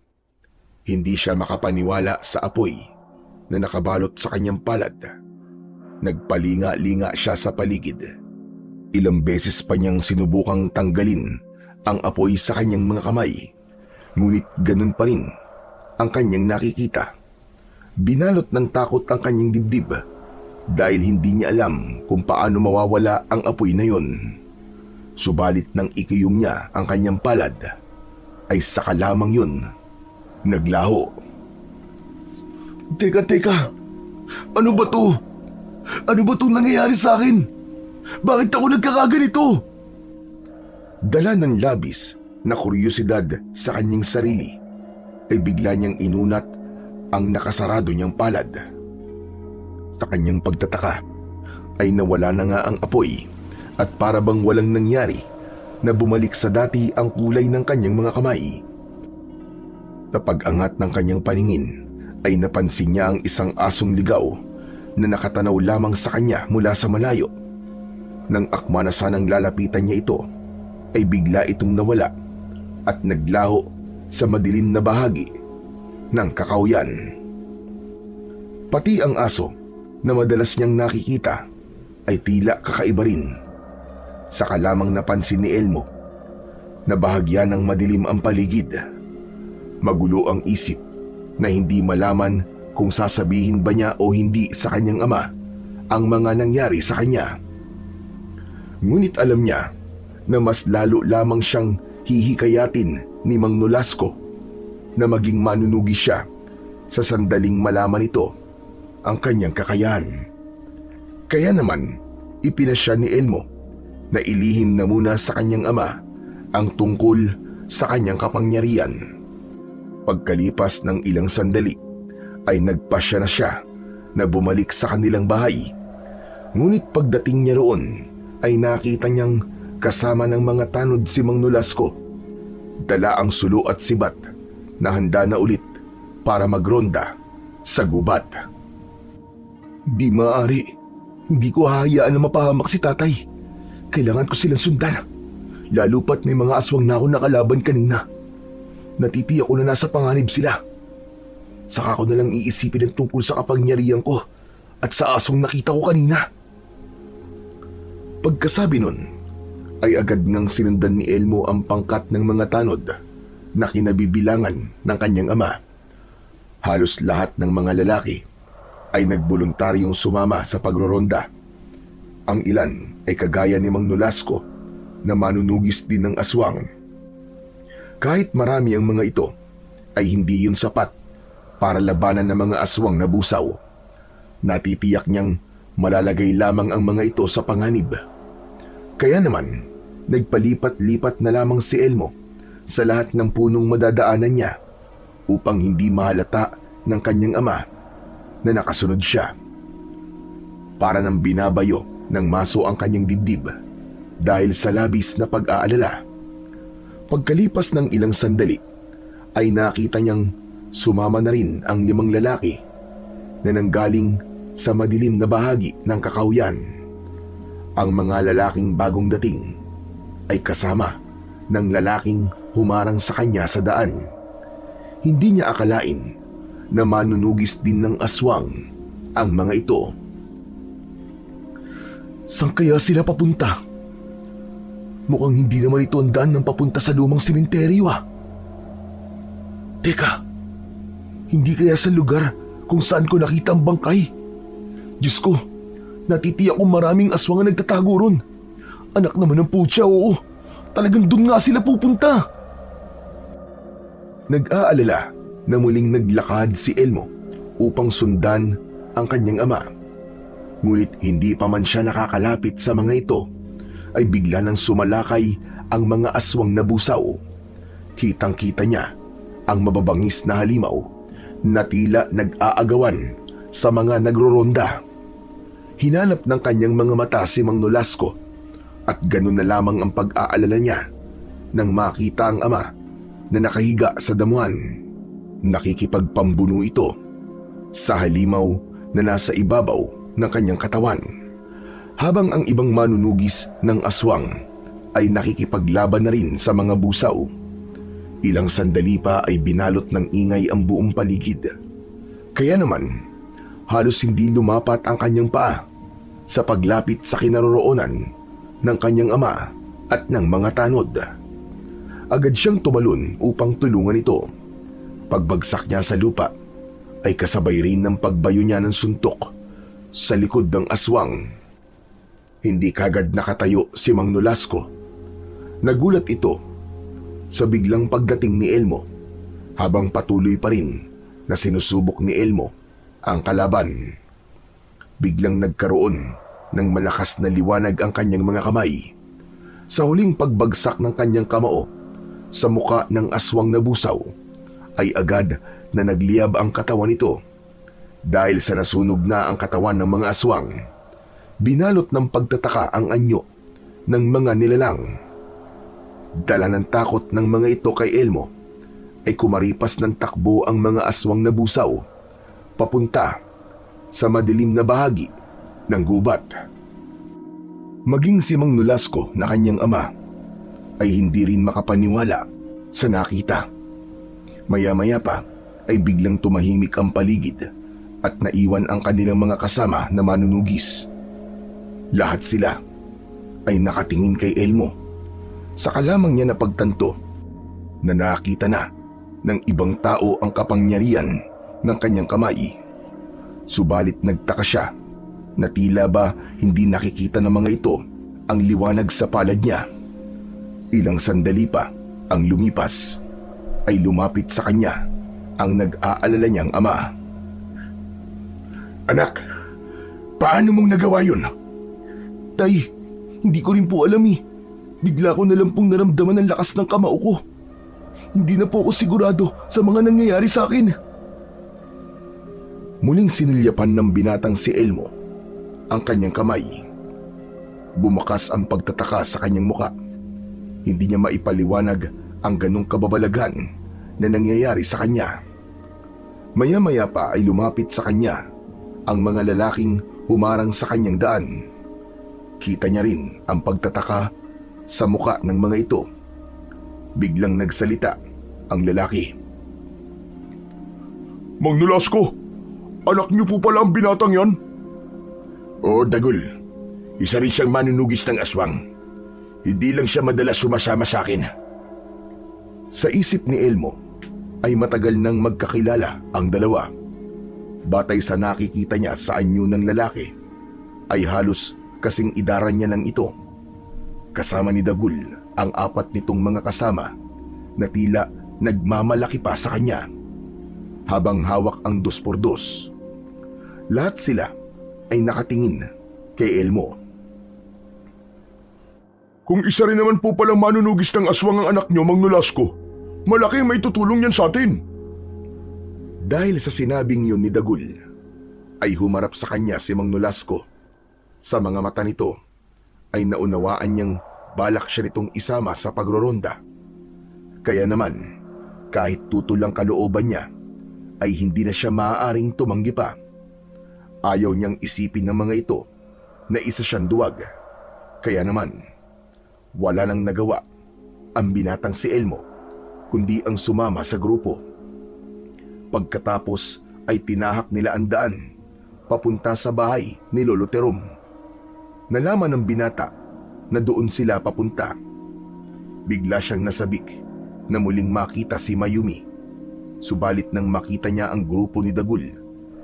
Hindi siya makapaniwala sa apoy na nakabalot sa kanyang palad. Nagpalinga-linga siya sa paligid. Ilang beses pa niyang sinubukang tanggalin ang apoy sa kanyang mga kamay. Ngunit ganun pa rin ang kanyang nakikita. Binalot ng takot ang kanyang dibdib dahil hindi niya alam kung paano mawawala ang apoy na yon. Subalit nang ikiyong niya ang kanyang palad, ay saka lamang yun naglaho. Teka. Ano ba to? Ano ba to nangyayari sa akin? Bakit ako nagkakaganito? Dala ng labis na kuryosidad sa kanyang sarili, ay bigla niyang inunat ang nakasarado niyang palad. Sa kanyang pagtataka, ay nawala na nga ang apoy at para bang walang nangyari na bumalik sa dati ang kulay ng kanyang mga kamay. Sa pag-angat ng kanyang paningin, ay napansin niya ang isang asong ligaw na nakatanaw lamang sa kanya mula sa malayo. Nang akma na sanang lalapitan niya ito, ay bigla itong nawala at naglaho sa madilim na bahagi ng kakawyan. Pati ang aso na madalas niyang nakikita ay tila kakaiba rin. Saka lamang napansin ni Elmo na bahagya ng madilim ang paligid. Magulo ang isip na hindi malaman kung sasabihin ba niya o hindi sa kanyang ama ang mga nangyari sa kanya. Ngunit alam niya na mas lalo lamang siyang hihikayatin ni Mang Nolasco na maging manunugi siya sa sandaling malaman ito ang kanyang kakayahan. Kaya naman, ipinasya ni Elmo na ilihim na muna sa kanyang ama ang tungkol sa kanyang kapangyarihan. Pagkalipas ng ilang sandali, ay nagpasya na siya na bumalik sa kanilang bahay. Ngunit pagdating niya roon, ay nakita niyang kasama ng mga tanod si Mang Nolasco. Dala ang sulo at sibat na handa na ulit para magronda sa gubat. Di maaari. Hindi ko hahayaan na mapahamak si tatay. Kailangan ko silang sundan. Lalo pat may mga aswang na ako nakalaban kanina. Natitiyak ko na nasa panganib sila. Saka ko na lang iisipin ang tungkol sa kapangyarihan ko at sa asong nakita ko kanina. Pagkasabi nun, ay agad ngang sinundan ni Elmo ang pangkat ng mga tanod na kinabibilangan ng kanyang ama. Halos lahat ng mga lalaki ay nagboluntaryong sumama sa pagroronda. Ang ilan ay kagaya ni Mang Nolasco na manunugis din ng aswang. Kahit marami ang mga ito, ay hindi yun sapat para labanan ng mga aswang na busaw. Natitiyak niyang malalagay lamang ang mga ito sa panganib. Kaya naman, nagpalipat-lipat na lamang si Elmo sa lahat ng punong madadaanan niya upang hindi mahalata ng kanyang ama na nakasunod siya. Para nang binabayo ng maso ang kanyang dibdib dahil sa labis na pag-aalala. Pagkalipas ng ilang sandali, ay nakita niyang sumama na rin ang 5 lalaki na nanggaling sa madilim na bahagi ng kakawyan. Ang mga lalaking bagong dating ay kasama ng lalaking humarang sa kanya sa daan. Hindi niya akalain na manunugis din ng aswang ang mga ito. Saan kaya sila papunta? Mukhang hindi naman ito ang daan ng papunta sa lumang sementeryo ah. Teka, hindi kaya sa lugar kung saan ko nakita ang bangkay? Diyos ko, natitiyak kong maraming aswang ang nagtatago ron. Anak naman ng putya, oo. Talagang doon nga sila pupunta. Nag-aalala na muling naglakad si Elmo upang sundan ang kanyang ama. Ngunit hindi pa man siya nakakalapit sa mga ito, ay bigla nang sumalakay ang mga aswang na busaw. Kitang-kita niya ang mababangis na halimaw na tila nag-aagawan sa mga nagroronda. Hinanap ng kanyang mga mata si Mang Nolasco, At ganun na lamang ang pag-aalala niya nang makita ang ama na nakahiga sa damuhan. Nakikipagpambuno ito sa halimaw na nasa ibabaw ng kanyang katawan, habang ang ibang manunugis ng aswang ay nakikipaglaban na rin sa mga busaw. Ilang sandali pa ay binalot ng ingay ang buong paligid. Kaya naman, halos hindi lumapat ang kanyang paa sa paglapit sa kinaroroonan ng kanyang ama at ng mga tanod. Agad siyang tumalon upang tulungan ito. Pagbagsak niya sa lupa ay kasabay rin ng pagbayo niya ng suntok sa likod ng aswang. Hindi kagad nakatayo si Mang Nolasco. Nagulat ito sa biglang pagdating ni Elmo, habang patuloy pa rin na sinusubok ni Elmo ang kalaban. Biglang nagkaroon ng malakas na liwanag ang kanyang mga kamay. Sa huling pagbagsak ng kanyang kamao sa muka ng aswang na busaw, ay agad na nagliyab ang katawan nito. Dahil sa nasunog na ang katawan ng mga aswang, binalot ng pagtataka ang anyo ng mga nilalang. Dala ng takot ng mga ito kay Elmo, ay kumaripas ng takbo ang mga aswang na busaw papunta sa madilim na bahagi ng gubat. Maging si Mang Nolasco na kanyang ama ay hindi rin makapaniwala sa nakita. Maya-maya pa ay biglang tumahimik ang paligid at naiwan ang kanilang mga kasama na manunugis. Lahat sila ay nakatingin kay Elmo. Saka lamang niya napagtanto na nakita na ng ibang tao ang kapangyarihan ng kanyang kamay. Subalit nagtaka siya na tila ba hindi nakikita ng mga ito ang liwanag sa palad niya. Ilang sandali pa ang lumipas ay lumapit sa kanya ang nag-aalala niyang ama. Anak, paano mong nagawa yun? Tay, hindi ko rin po alam eh. Bigla ko na lang pong naramdaman ang lakas ng kamao ko. Hindi na po ako sigurado sa mga nangyayari sa akin. Muling sinulyapan ng binatang si Elmo ang kanyang kamay. Bumakas ang pagtataka sa kanyang muka. Hindi niya maipaliwanag ang ganong kababalaghan na nangyayari sa kanya. Maya-maya pa ay lumapit sa kanya ang mga lalaking humarang sa kanyang daan. Kita niya rin ang pagtataka sa muka ng mga ito. Biglang nagsalita ang lalaki. Mang Nolasco, anak niyo po pala ang binatang yan? Oo, Dagul. Isa rin siyang manunugis ng aswang. Hindi lang siya madalas sumasama sa akin. Sa isip ni Elmo ay matagal nang magkakilala ang dalawa. Batay sa nakikita niya sa anyo ng lalaki, ay halos kasing idara niya lang ito. Kasama ni Dagul ang apat nitong mga kasama na tila nagmamalaki pa sa kanya, habang hawak ang 2x2. Lahat sila ay nakatingin kay Elmo. Kung isa rin naman po palang manunugis ng aswang ang anak niyo, Mang Nolasco, malaki may tutulong yan sa atin. Dahil sa sinabing yun ni Dagul, ay humarap sa kanya si Mang Nolasco. Sa mga mata nito ay naunawaan niyang balak siya nitong isama sa pagroronda. Kaya naman, kahit tutol ang kalooban niya, ay hindi na siya maaaring tumanggi pa. Ayaw niyang isipin ng mga ito na isa siyang duwag. Kaya naman, wala nang nagawa ang binatang si Elmo, kundi ang sumama sa grupo. Pagkatapos ay tinahak nila ang daan papunta sa bahay ni Lolo Terom. Nalaman ng binata na doon sila papunta. Bigla siyang nasabik na muling makita si Mayumi. Subalit nang makita niya ang grupo ni Dagul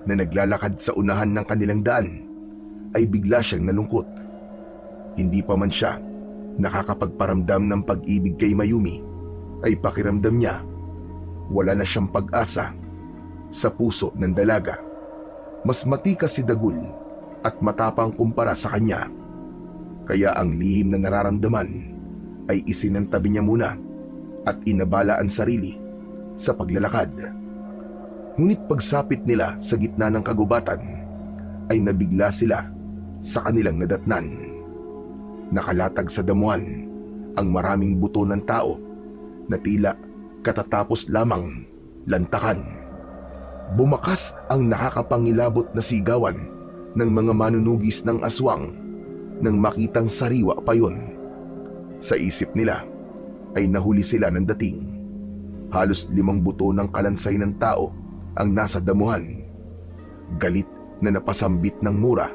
na naglalakad sa unahan ng kanilang daan, ay bigla siyang nalungkot. Hindi pa man siya nakakapagparamdam ng pag-ibig kay Mayumi, ay pakiramdam niya wala na siyang pag-asa sa puso ng dalaga. Mas matikas si Dagul at matapang kumpara sa kanya. Kaya ang lihim na nararamdaman ay isinantabi niya muna at inabala ang sarili sa paglalakad. Ngunit pagsapit nila sa gitna ng kagubatan, ay nabigla sila sa kanilang nadatnan. Nakalatag sa damuhan ang maraming buto ng tao na tila katatapos lamang lantakan. Bumakas ang nakakapangilabot na sigawan ng mga manunugis ng aswang nang makitang sariwa pa yun. Sa isip nila ay nahuli sila ng dating. Halos 5 buto ng kalansay ng tao ang nasa damuhan. Galit na napasambit ng mura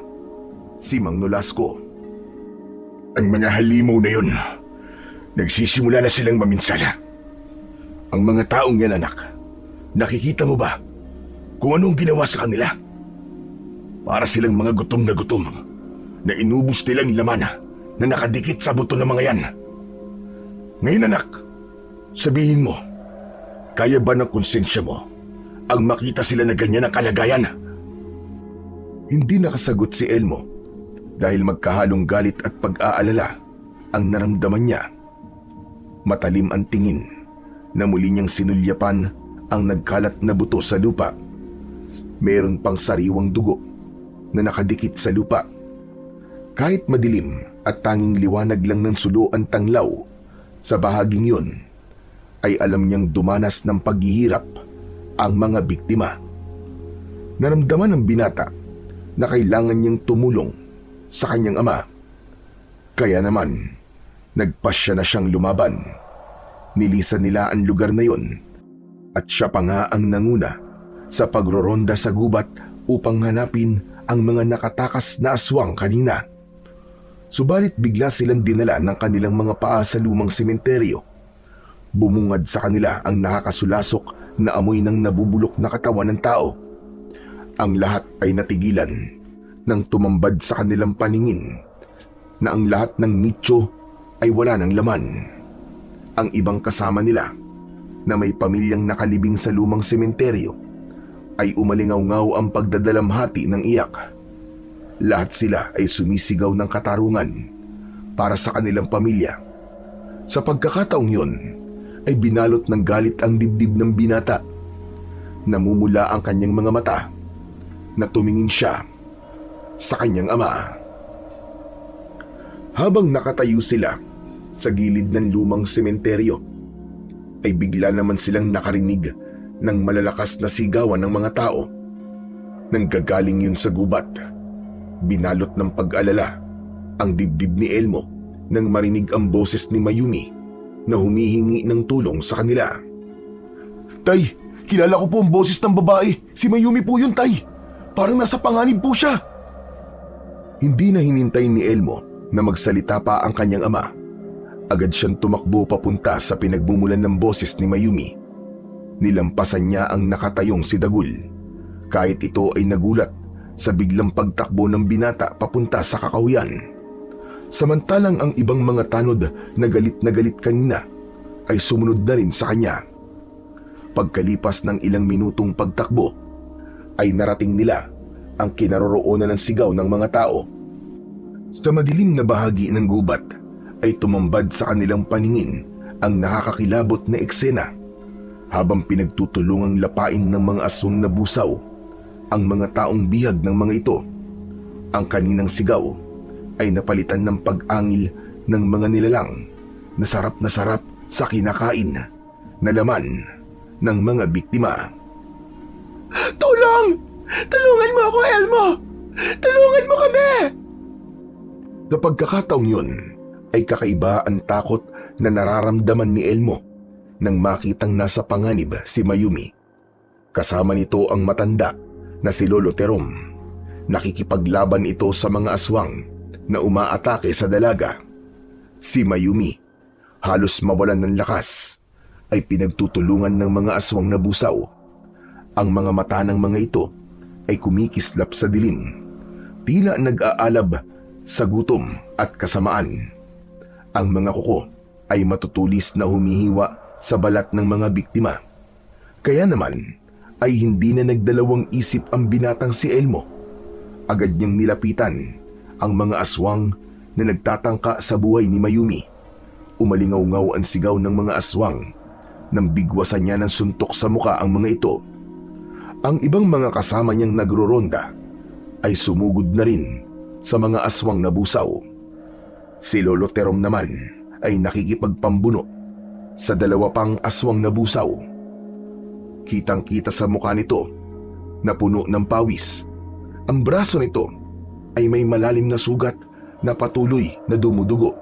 si Mang Nolasco. Ang mga halimaw na yun, nagsisimula na silang maminsala. Ang mga taong yan, anak, nakikita mo ba kung anong ginawa sa kanila? Para silang mga gutom na inubos nilang laman na nakadikit sa buto ng mga yan. Ngayon, anak, sabihin mo, kaya ba ng konsensya mo ang makita sila na ganyan ang kalagayan? Hindi nakasagot si Elmo dahil magkahalong galit at pag-aalala ang naramdaman niya. Matalim ang tingin na muli niyang sinulyapan ang nagkalat na buto sa lupa. Meron pang sariwang dugo na nakadikit sa lupa. Kahit madilim at tanging liwanag lang ng sulo ang tanglaw sa bahaging yun, ay alam niyang dumanas ng paghihirap ang mga biktima. Naramdaman ng binata na kailangan niyang tumulong sa kanyang ama. Kaya naman, nagpasya na siyang lumaban. Nilisan nila ang lugar na yun at siya pa nga ang nanguna sa pagroronda sa gubat upang hanapin ang mga nakatakas na aswang kanina. Subalit bigla silang dinala ng kanilang mga paa sa lumang sementeryo. Bumungad sa kanila ang nakakasulasok na amoy ng nabubulok na katawan ng tao. Ang lahat ay natigilan nang tumambad sa kanilang paningin na ang lahat ng nicho ay wala ng laman. Ang ibang kasama nila na may pamilyang nakalibing sa lumang sementeryo ay umalingaw-ngaw ang pagdadalamhati ng iyak. Lahat sila ay sumisigaw ng katarungan para sa kanilang pamilya. Sa pagkakataong yun ay binalot ng galit ang dibdib ng binata. Namumula ang kanyang mga mata na tumingin siya sa kanyang ama. Habang nakatayo sila sa gilid ng lumang sementeryo, ay bigla naman silang nakarinig ng malalakas na sigawan ng mga tao. Nanggagaling yun sa gubat. Binalot ng pag-alala ang dibdib ni Elmo nang marinig ang boses ni Mayumi na humihingi ng tulong sa kanila. Tay, kilala ko po ang boses ng babae. Si Mayumi po yun, Tay. Parang nasa panganib po siya. Hindi na hinintay ni Elmo na magsalita pa ang kanyang ama. Agad siyang tumakbo papunta sa pinagmumulan ng boses ni Mayumi. Nilampasan niya ang nakatayong si Dagul, kahit ito ay nagulat sa biglang pagtakbo ng binata papunta sa kakahuyan. Samantalang ang ibang mga tanod na galit kanina ay sumunod na rin sa kanya. Pagkalipas ng ilang minutong pagtakbo, ay narating nila ang kinaroroonan ng sigaw ng mga tao. Sa madilim na bahagi ng gubat ay tumambad sa kanilang paningin ang nakakakilabot na eksena. Habang pinagtutulungang lapain ng mga aswang na busaw ang mga taong bihag ng mga ito, ang kaninang sigaw ay napalitan ng pag-angil ng mga nilalang na sarap sa kinakain na laman ng mga biktima. Tulong! Tulungan mo ako, Elmo! Tulungan mo kami! Sa pagkakataong yun ay kakaiba ang takot na nararamdaman ni Elmo nang makitang nasa panganib si Mayumi. Kasama nito ang matanda na si Lolo Terom. Nakikipaglaban ito sa mga aswang na umaatake sa dalaga. Si Mayumi, halos mawalan ng lakas, ay pinagtutulungan ng mga aswang na busaw. Ang mga mata ng mga ito ay kumikislap sa dilim, tila nag-aalab sa gutom at kasamaan. Ang mga kuko ay matutulis na humihiwa sa balat ng mga biktima. Kaya naman ay hindi na nagdalawang isip ang binatang si Elmo. Agad niyang nilapitan ang mga aswang na nagtatangka sa buhay ni Mayumi. Umalingaw-ngaw ang sigaw ng mga aswang nang bigwasan niya ng suntok sa muka ang mga ito. Ang ibang mga kasama niyang nagroronda ay sumugod na rin sa mga aswang na busaw. Si Lolo Terom naman ay nakikipagpambuno sa 2 pang aswang na busaw. Kitang-kita sa mukha nito na puno ng pawis. Ang braso nito ay may malalim na sugat na patuloy na dumudugo.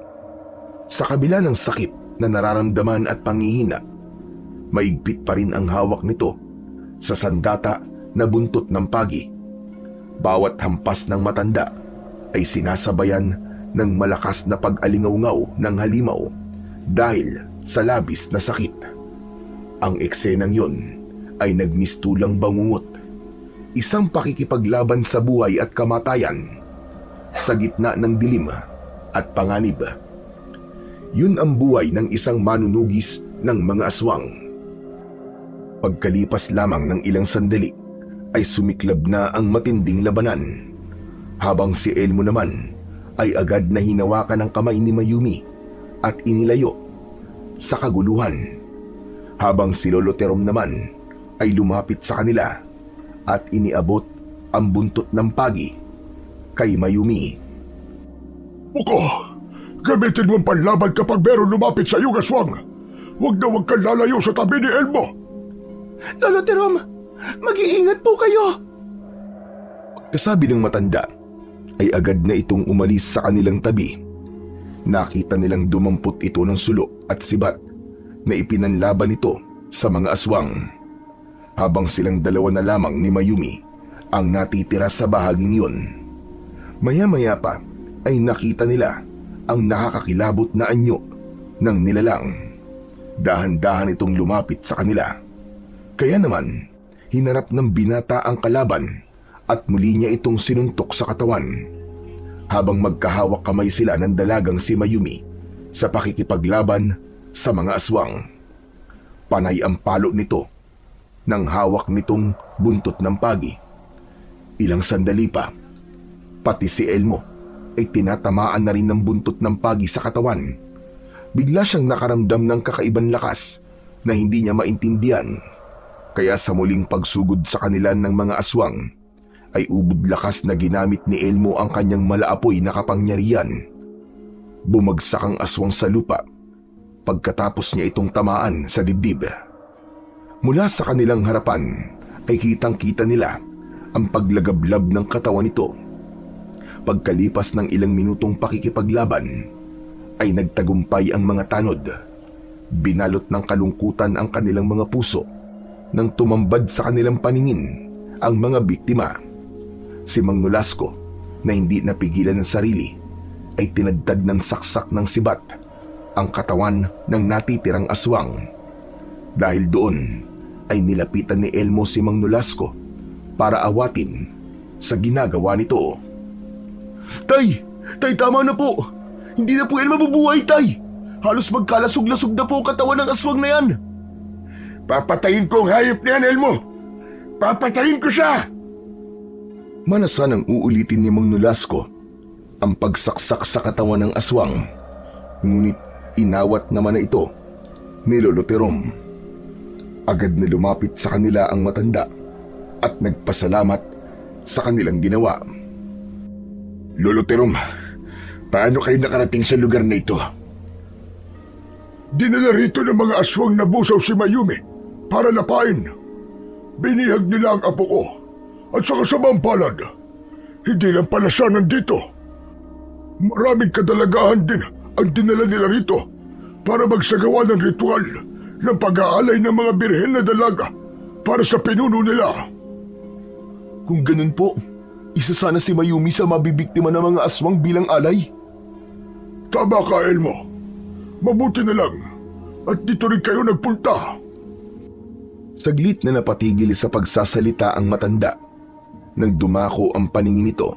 Sa kabila ng sakit na nararamdaman at panghihina, maigpit pa rin ang hawak nito sa sandata na buntot ng pagi. Bawat hampas ng matanda ay sinasabayan ng malakas na pag-alingaw-ngaw ng halimaw dahil sa labis na sakit. Ang eksenang yon ay nagmistulang bangungot, isang pakikipaglaban sa buhay at kamatayan sa gitna ng dilim at panganib. Yun ang buhay ng isang manunugis ng mga aswang. Pagkalipas lamang ng ilang sandali ay sumiklab na ang matinding labanan, habang si Elmo naman ay agad na hinawakan ng kamay ni Mayumi at inilayo sa kaguluhan, habang si Lolo Terom naman ay lumapit sa kanila at iniabot ang buntot ng pagi kay Mayumi. Buko, gamitin mo ang panlaban kapag meron lumapit sa iyong aswang. Huwag na huwag kang lalayo sa tabi ni Elmo. Lolo Terom, mag-iingat po kayo. Kasabi ng matanda ay agad na itong umalis sa kanilang tabi. Nakita nilang dumampot ito ng sulo at sibat na ipinanlaban ito sa mga aswang, habang silang 2 na lamang ni Mayumi ang natitira sa bahaging yun. Maya-maya pa ay nakita nila ang nakakakilabot na anyo ng nilalang. Dahan-dahan itong lumapit sa kanila. Kaya naman, hinarap ng binata ang kalaban at muli niya itong sinuntok sa katawan, habang magkahawak kamay sila ng dalagang si Mayumi sa pakikipaglaban sa mga aswang. Panay ang palo nito ng hawak nitong buntot ng pagi. Ilang sandali pa, pati si Elmo ay tinatamaan na rin ng buntot ng pagi sa katawan. Bigla siyang nakaramdam ng kakaibang lakas na hindi niya maintindihan. Kaya sa muling pagsugod sa kanila ng mga aswang, ay ubod lakas na ginamit ni Elmo ang kanyang malaapoy na kapangyarihan. Bumagsak ang aswang sa lupa pagkatapos niya itong tamaan sa dibdib. Mula sa kanilang harapan ay kitang-kita nila ang paglagablab ng katawan nito. Pagkalipas ng ilang minutong pakikipaglaban, ay nagtagumpay ang mga tanod. Binalot ng kalungkutan ang kanilang mga puso nang tumambad sa kanilang paningin ang mga biktima. Si Mang Nolasco, na hindi napigilan ng sarili, ay tinadtad ng saksak ng sibat ang katawan ng natitirang aswang. Dahil doon ay nilapitan ni Elmo si Mang Nolasco para awatin sa ginagawa nito. Tay! Tay, tama na po! Hindi na po yan mabubuhay, Tay! Halos magkalasog-lasog na po ang katawan ng aswang na yan! Papatayin ko ang hayop na yan, Elmo! Papatayin ko siya! Manasan ang uulitin ni Mang Nolasco ang pagsaksak sa katawan ng aswang, ngunit inawat naman na ito ni Lolo Terom. Agad na lumapit sa kanila ang matanda at nagpasalamat sa kanilang ginawa. Lolo Terom, paano kayo nakarating sa lugar na ito? Dinala rito ng mga aswang na busaw si Mayumi para lapain. Binihag nila ang apo ko at sa kasamang palad, hindi lang pala siya nandito. Maraming kadalagahan din ang dinala nila rito para magsagawa ng ritual ng pag-aalay ng mga birhen na dalaga para sa pinuno nila. Kung ganun po, isa sana si Mayumi sa mabibiktima ng mga aswang bilang alay. Tama ka, Elmo. Mabuti na lang at dito rin kayo nagpunta. Saglit na napatigil sa pagsasalita ang matanda nang dumako ang paningin nito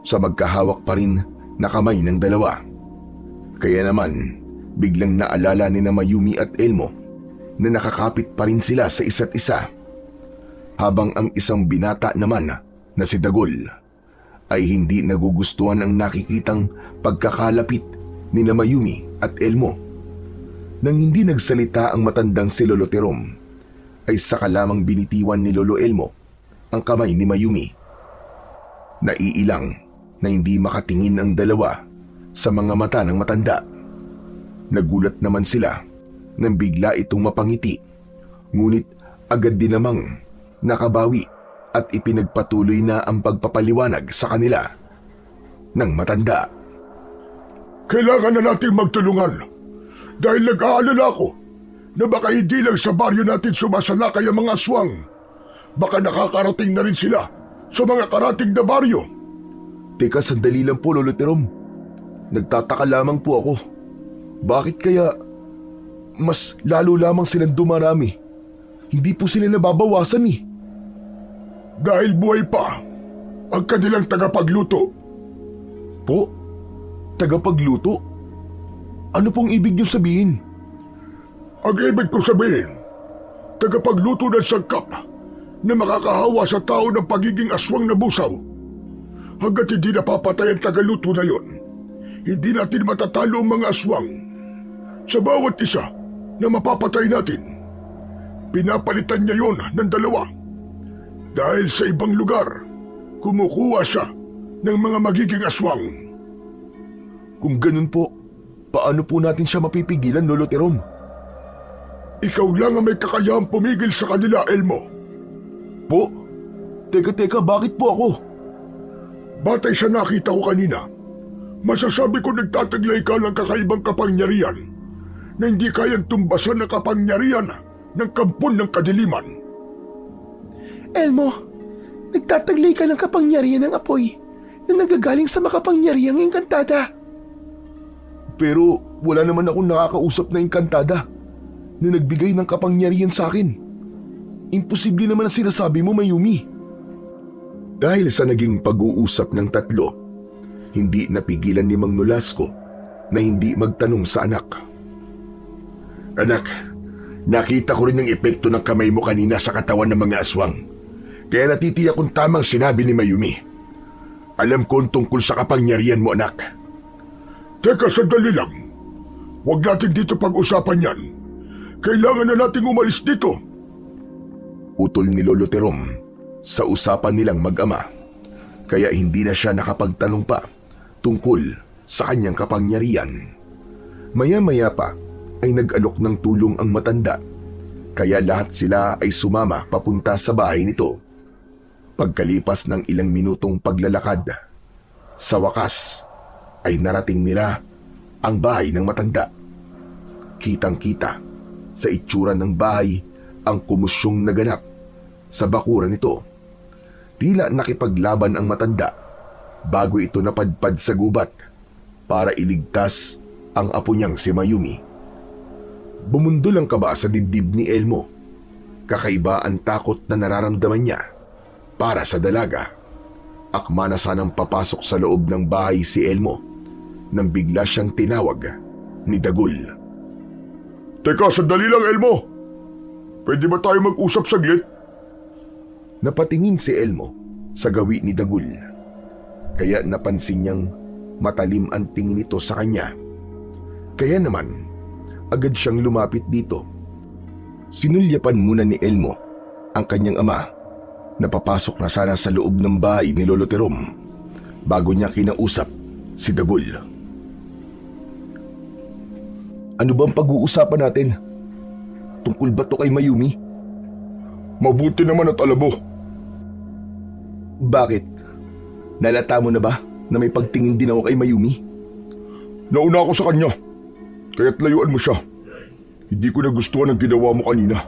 sa magkahawak pa rin na kamay ng dalawa. Kaya naman, biglang naalala ni na Mayumi at Elmo na nakakapit pa rin sila sa isa't isa. Habang ang isang binata naman na si Dagol ay hindi nagugustuhan ang nakikitang pagkakalapit ni na Mayumi at Elmo. Nang hindi nagsalita ang matandang si Lolo Terom, ay saka lamang binitiwan ni Lolo Elmo ang kamay ni Mayumi. Naiilang na hindi makatingin ang dalawa sa mga mata ng matanda. Nagulat naman sila nang bigla itong mapangiti, ngunit agad din namang nakabawi at ipinagpatuloy na ang pagpapaliwanag sa kanila ng matanda. Kailangan na nating magtulungan dahil nag-aalala ako na baka hindi lang sa baryo natin sumasalakay ang mga aswang. Baka nakakarating na rin sila sa mga karating na baryo. Teka, sandali lang po, Lolo Terom. Nagtataka lamang po ako. Bakit kaya mas lalo lamang silang dumarami? Hindi po sila nababawasan eh. Dahil buhay pa ang kanilang tagapagluto. Po? Tagapagluto? Ano pong ibig niyo sabihin? Ang ibig ko sabihin, tagapagluto ng sangkap na makakahawa sa tao ng pagiging aswang na busaw. Hanggat hindi napapatay ang tagaluto na yon, hindi natin matatalo ang mga aswang. Sa bawat isa na mapapatay natin, pinapalitan niya yon ng dalawa. Dahil sa ibang lugar, kumukuha siya ng mga magiging aswang. Kung ganun po, paano po natin siya mapipigilan, Lolo Terom? Ikaw lang ang may kakayahang pumigil sa kanila, Elmo. Po? Teka, bakit po ako? Batay sa nakita ko kanina, masasabi ko nagtataglay ka ng kakaibang kapangyarihan na hindi kayang tumbasan ng kapangyarihan ng kampon ng kadiliman. Elmo, nagtataglay ka ng kapangyarihan ng apoy na nagagaling sa makapangyarihang engkantada. Pero wala naman akong nakakausap na engkantada na nagbigay ng kapangyarihan sa akin. Imposible naman ang sinasabi mo, Mayumi. Dahil sa naging pag-uusap ng tatlo, hindi napigilan ni Mang Nolasco na hindi magtanong sa anak. Anak, nakita ko rin ang epekto ng kamay mo kanina sa katawan ng mga aswang. Kaya natitiyak kung tamang sinabi ni Mayumi. Alam ko ang tungkol sa kapangyarihan mo, anak. Teka, sandali lang. Huwag natin dito pag-usapan yan. Kailangan na nating umalis dito. Utol ni Lolo Terom sa usapan nilang mag-ama, kaya hindi na siya nakapagtanong pa tungkol sa kanyang kapangyarihan. Maya-maya pa ay nag-alok ng tulong ang matanda, kaya lahat sila ay sumama papunta sa bahay nito. Pagkalipas ng ilang minutong paglalakad, sa wakas ay narating nila ang bahay ng matanda. Kitang-kita sa itsura ng bahay ang kumusyong naganap sa bakuran nito. Tila nakipaglaban ang matanda bago ito napadpad sa gubat para iligtas ang apo niyang si Mayumi. Bumundol ang kaba sa dibdib ni Elmo. Kakaiba ang takot na nararamdaman niya para sa dalaga. Akma na sanang papasok sa loob ng bahay si Elmo nang bigla siyang tinawag ni Dagul. Teka, sandali lang, Elmo. Pwede ba tayo mag-usap saglit? Napatingin si Elmo sa gawi ni Dagul, kaya napansin niyang matalim ang tingin nito sa kanya. Kaya naman, agad siyang lumapit dito. Sinulyapan muna ni Elmo ang kanyang ama na papasok na sana sa loob ng bahay ni Lolo Terom bago niya kinausap si Dagul. Ano ba ang pag-uusapan natin? Tungkol ba to kay Mayumi? Mabuti naman at alam mo. Bakit? Nalata mo na ba na may pagtingin din ako kay Mayumi? Nauna ako sa kanya, kaya't layuan mo siya. Hindi ko nagustuhan ang ginawa mo kanina.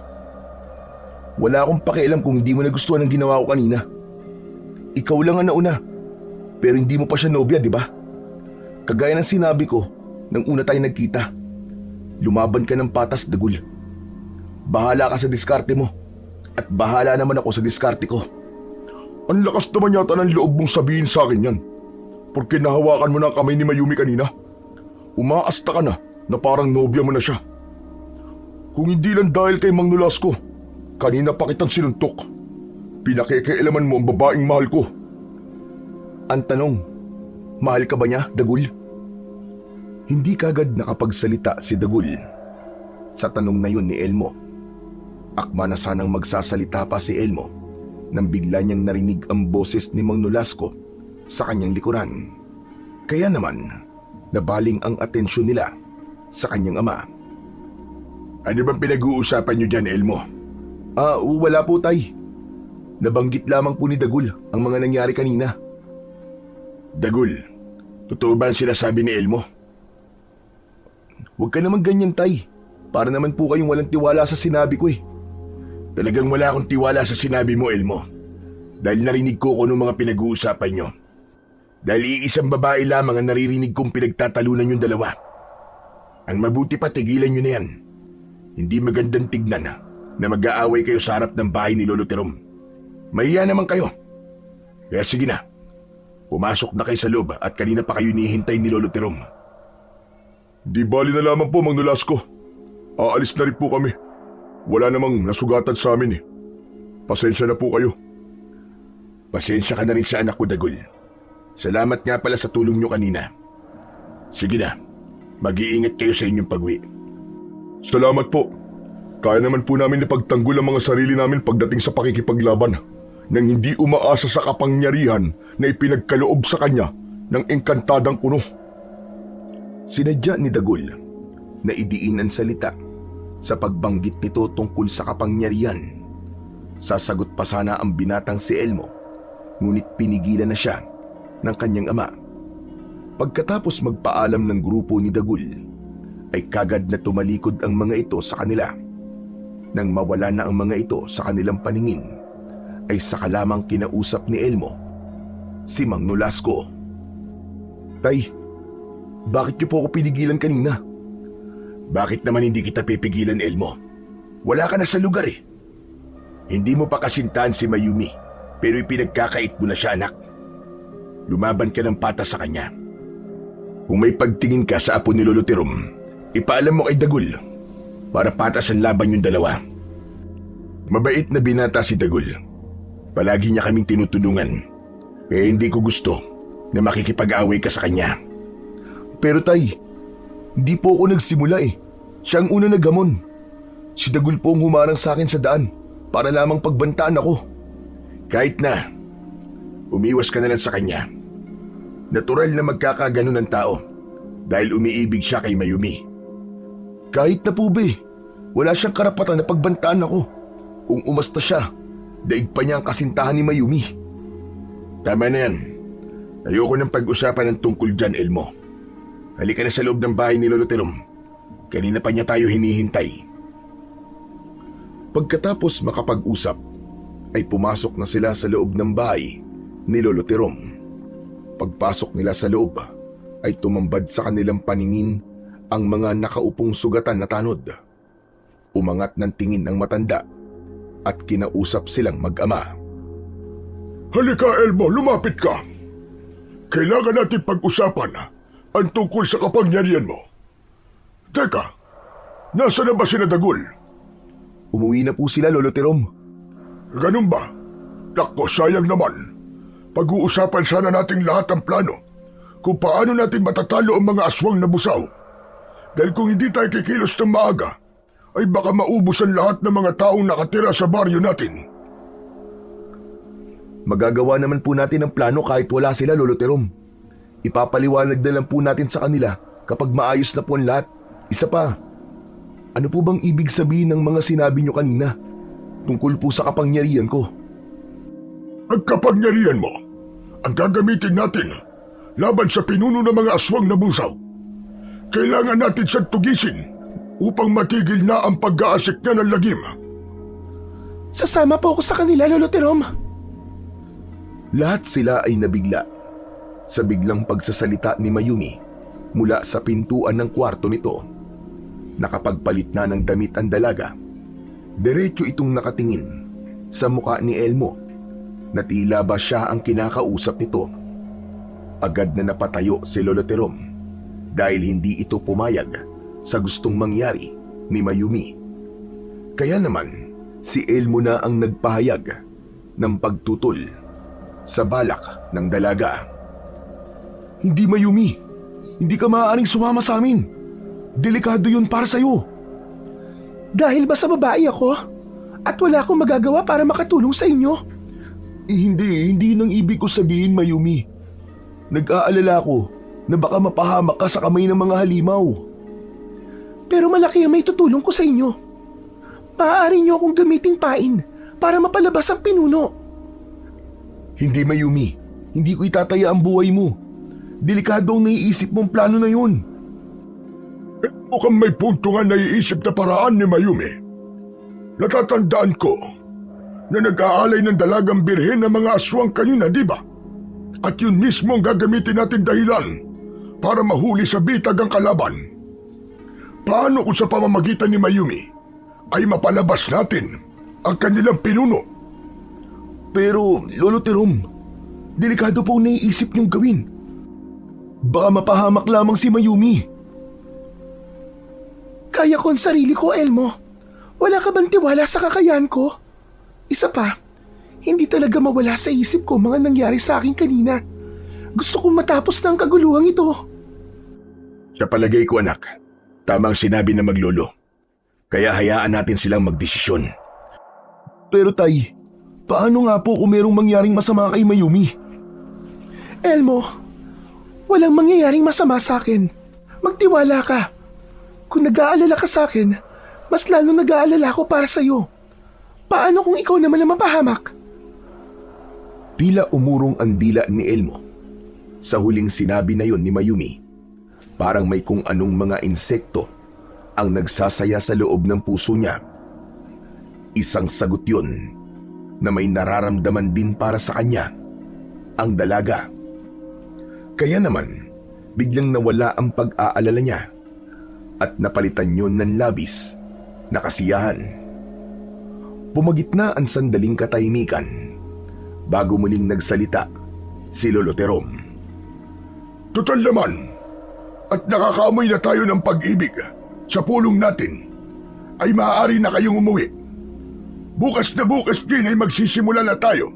Wala akong pakialam kung hindi mo nagustuhan ang ginawa ko kanina. Ikaw lang ang nauna, pero hindi mo pa siya nobya, di ba? Kagaya ng sinabi ko nang una tayo nagkita. Lumaban ka ng patas, Dagul. Bahala ka sa diskarte mo at bahala naman ako sa diskarte ko. Ang lakas naman yata ng loob mong sabihin sa akin yan. Porque nahawakan mo na ang kamay ni Mayumi kanina. Umaasta ka na parang nobya mo na siya. Kung hindi lang dahil kay Mang Nolasco, kanina pa kitang sinuntok. Pinakikialaman mo ang babaeng mahal ko. Ang tanong, mahal ka ba niya, Dagul? Hindi kagad nakapagsalita si Dagul sa tanong na yun ni Elmo. Akma na sanang magsasalita pa si Elmo nang bigla niyang narinig ang boses ni Mang Nolasco sa kanyang likuran. Kaya naman, nabaling ang atensyon nila sa kanyang ama. Ano bang pinag-uusapan niyo dyan, Elmo? Wala po, Tay. Nabanggit lamang po ni Dagul ang mga nangyari kanina. Dagul, totoo ba ang sinasabi ni Elmo? Huwag ka naman ganyan, Tay. Para naman po kayong walang tiwala sa sinabi ko eh. Talagang wala akong tiwala sa sinabi mo, Elmo. Dahil narinig ko kung anong mga pinag-uusapan niyo. Dahil iisang babae lamang ang naririnig kong pinagtatalunan yung dalawa. Ang mabuti pa, tigilan niyo na yan. Hindi magandang tignan na mag-aaway kayo sa harap ng bahay ni Lolo Terom. Mahiya naman kayo. Kaya sige na, pumasok na kayo sa loob at kanina pa kayo nihintay ni Lolo Terom. Di bali na lamang po, Mang Nolasco. Aalis na rin po kami. Wala namang nasugatan sa amin eh. Pasensya na po kayo. Pasensya ka na rin sa anak ko, Dagul. Salamat nga pala sa tulong nyo kanina. Sige na, mag-iingat kayo sa inyong pag-uwi. Salamat po. Kaya naman po namin ipagtanggol ang mga sarili namin pagdating sa pakikipaglaban nang hindi umaasa sa kapangyarihan na ipinagkaloob sa kanya ng engkantadang kuno. Sinadya ni Dagul na idiin ang salita sa pagbanggit nito tungkol sa kapangyarihan. Sasagot pa sana ang binatang si Elmo, ngunit pinigilan na siya ng kanyang ama. Pagkatapos magpaalam ng grupo ni Dagul, ay kagad na tumalikod ang mga ito sa kanila. Nang mawala na ang mga ito sa kanilang paningin, ay saka lamang kinausap ni Elmo si Mang Nolasco. Tay, bakit niyo po ako pinigilan kanina? Bakit naman hindi kita pipigilan, Elmo? Wala ka na sa lugar eh. Hindi mo pa kasintahan si Mayumi, pero ipinagkakait mo na siya, anak. Lumaban ka ng patas sa kanya. Kung may pagtingin ka sa apo ni Lolo Terom, ipaalam mo kay Dagul para patas ang laban yung dalawa. Mabait na binata si Dagul. Palagi niya kaming tinutulungan. Kaya hindi ko gusto na makikipag-away ka sa kanya. Pero tay, hindi po ako nagsimula eh. Siya ang una naghamon. Si Dagul po ang humarang sa akin sa daan para lamang pagbantaan ako. Kahit na, umiwas ka na lang sa kanya. Natural na magkakaganon ng tao dahil umiibig siya kay Mayumi. Kahit na po ba eh, wala siyang karapatan na pagbantaan ako. Kung umasta siya, daig pa niya ang kasintahan ni Mayumi. Tama na yan. Ayoko ng pag-usapan ng tungkol dyan, Elmo. Halika na sa loob ng bahay ni Lolo Terom. Kanina pa niya tayo hinihintay. Pagkatapos makapag-usap, ay pumasok na sila sa loob ng bahay ni Lolo Terom. Pagpasok nila sa loob, ay tumambad sa kanilang paningin ang mga nakaupong sugatan na tanod. Umangat ng tingin ang matanda at kinausap silang mag-ama. Halika, Elmo, lumapit ka. Kailangan natin pag-usapan ang tungkol sa kapangyarihan mo. Teka, nasa na ba sina Dagul? Umuwi na po sila, Lolo Terom. Ganun ba? Nako, sayang naman. Pag-uusapan sana nating lahat ang plano kung paano natin matatalo ang mga aswang na busaw. Dahil kung hindi tayo kikilos ng maaga, ay baka maubos ang lahat ng mga taong nakatira sa baryo natin. Magagawa naman po natin ang plano kahit wala sila, Lolo Terom. Ipapaliwanag na lang po natin sa kanila kapag maayos na po ang lahat. Isa pa, ano po bang ibig sabihin ng mga sinabi nyo kanina tungkol po sa kapangyarihan ko? Ang kapangyarihan mo, ang gagamitin natin laban sa pinuno ng mga aswang na busaw. Kailangan natin siyang tugisin upang matigil na ang pag-aasik niya ng lagim. Sasama po ako sa kanila, Lolo Terom. Lahat sila ay nabigla sa biglang pagsasalita ni Mayumi mula sa pintuan ng kwarto nito. Nakapagpalit na ng damit ang dalaga. Diretso itong nakatingin sa muka ni Elmo na tila ba siya ang kinakausap nito. Agad na napatayo si Lolo Terom dahil hindi ito pumayag sa gustong mangyari ni Mayumi. Kaya naman si Elmo na ang nagpahayag ng pagtutol sa balak ng dalaga. Hindi, Mayumi. Hindi ka maaaring sumama sa amin. Delikado yun para sa'yo. Dahil ba sa babae ako at wala akong magagawa para makatulong sa inyo? Hindi nang ibig ko sabihin, Mayumi. Nag-aalala ko na baka mapahamak ka sa kamay ng mga halimaw. Pero malaki ang may tutulong ko sa inyo. Maaari niyo akong gamiting pain para mapalabas ang pinuno. Hindi, Mayumi. Hindi ko itataya ang buhay mo. Delikado ang naiisip mong plano na yun. Mukhang may punto nga naiisip na paraan ni Mayumi. Natatandaan ko na nag-aalay ng dalagang birhen ng mga aswang kanina, di ba? At yun mismo ang gagamitin natin dahilan para mahuli sa bitag ang kalaban. Paano kung sa pamamagitan ni Mayumi ay mapalabas natin ang kanilang pinuno? Pero, Lolo Terom, delikado po ang naiisip niyong gawin. Baka mapahamak lamang si Mayumi. Kaya ko ang sarili ko, Elmo. Wala ka bang tiwala sa kakayahan ko? Isa pa, hindi talaga mawala sa isip ko mga nangyari sa akin kanina. Gusto kong matapos na ang kaguluhang ito. Sa palagay ko, anak, tamang sinabi na maglolo. Kaya hayaan natin silang magdesisyon. Pero tay, paano nga po kung merong mangyaring masama kay Mayumi? Elmo, walang mangyayaring masama sa akin. Magtiwala ka. Kung nag-aalala ka sa akin, mas lalo nag-aalala ko para sa'yo. Paano kung ikaw naman ang mapahamak? Tila umurong ang dila ni Elmo sa huling sinabi na yon ni Mayumi. Parang may kung anong mga insekto ang nagsasaya sa loob ng puso niya. Isang sagot yon na may nararamdaman din para sa kanya, ang dalaga. Kaya naman, biglang nawala ang pag-aalala niya at napalitan yon ng labis na kasiyahan. Pumagitna ang sandaling katahimikan bago muling nagsalita si Lolo Terom. Total naman, at nakakaamoy na tayo ng pag-ibig sa pulong natin, ay maaari na kayong umuwi. Bukas na bukas din ay magsisimula na tayo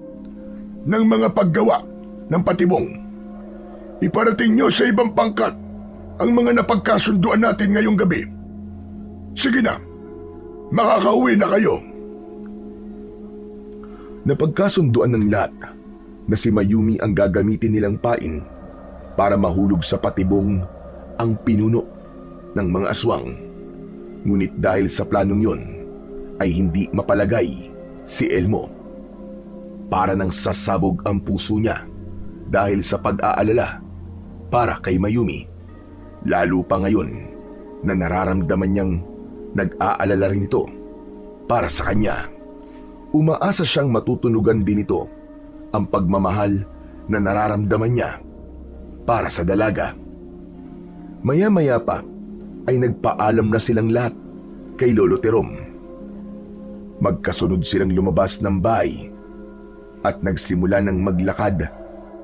ng mga paggawa ng patibong. Iparating nyo sa ibang pangkat ang mga napagkasunduan natin ngayong gabi. Sige na, makakauwi na kayo. Napagkasunduan ng lahat na si Mayumi ang gagamitin nilang pain para mahulog sa patibong ang pinuno ng mga aswang. Ngunit dahil sa planong yon ay hindi mapalagay si Elmo. Para nang sasabog ang puso niya dahil sa pag-aalala para kay Mayumi. Lalo pa ngayon na nararamdaman niyang nag-aalala rin ito para sa kanya. Umaasa siyang matutunugan din ito ang pagmamahal na nararamdaman niya para sa dalaga. Maya-maya pa ay nagpaalam na silang lahat kay Lolo Terom. Magkasunod silang lumabas ng bahay at nagsimula ng maglakad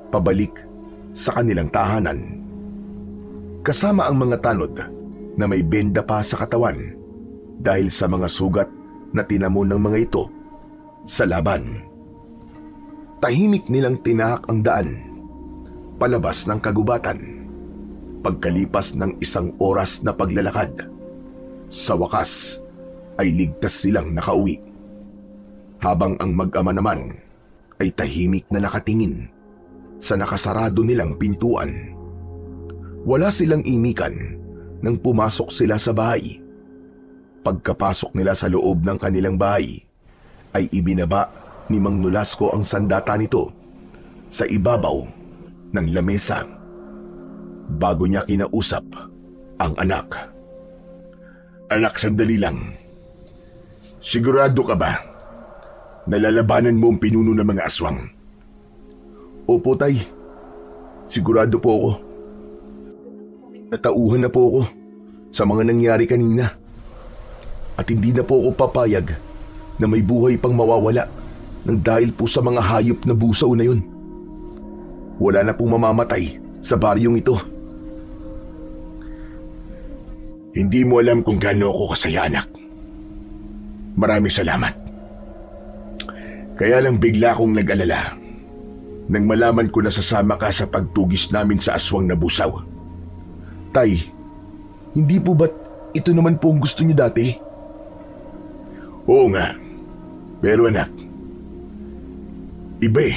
pabalik sa kanilang tahanan. Kasama ang mga tanod na may benda pa sa katawan dahil sa mga sugat na tinamo ng mga ito sa laban. Tahimik nilang tinahak ang daan palabas ng kagubatan. Pagkalipas ng 1 oras na paglalakad, sa wakas ay ligtas silang nakauwi. Habang ang mag-ama naman ay tahimik na nakatingin sa nakasarado nilang pintuan. Wala silang imikan nang pumasok sila sa bahay. Pagkapasok nila sa loob ng kanilang bahay, ay ibinaba ni Mang Nolasco ang sandata nito sa ibabaw ng lamesa. Bago niya kinausap ang anak. Anak, sandali lang. Sigurado ka ba na lalabanan mo ang pinuno ng mga aswang? Opo, tay. Sigurado po ako. Natauhan na po ako sa mga nangyari kanina. At hindi na po ako papayag na may buhay pang mawawala nang dahil po sa mga hayop na busaw na yun. Wala na pong mamamatay sa baryong ito. Hindi mo alam kung gaano ako kasaya, anak. Maraming salamat. Kaya lang bigla akong nag-alala nang malaman ko na sasama ka sa pagtugis namin sa aswang na busaw. Tay, hindi po ba't ito naman po ang gusto niyo dati? Oo nga. Pero anak, iba eh.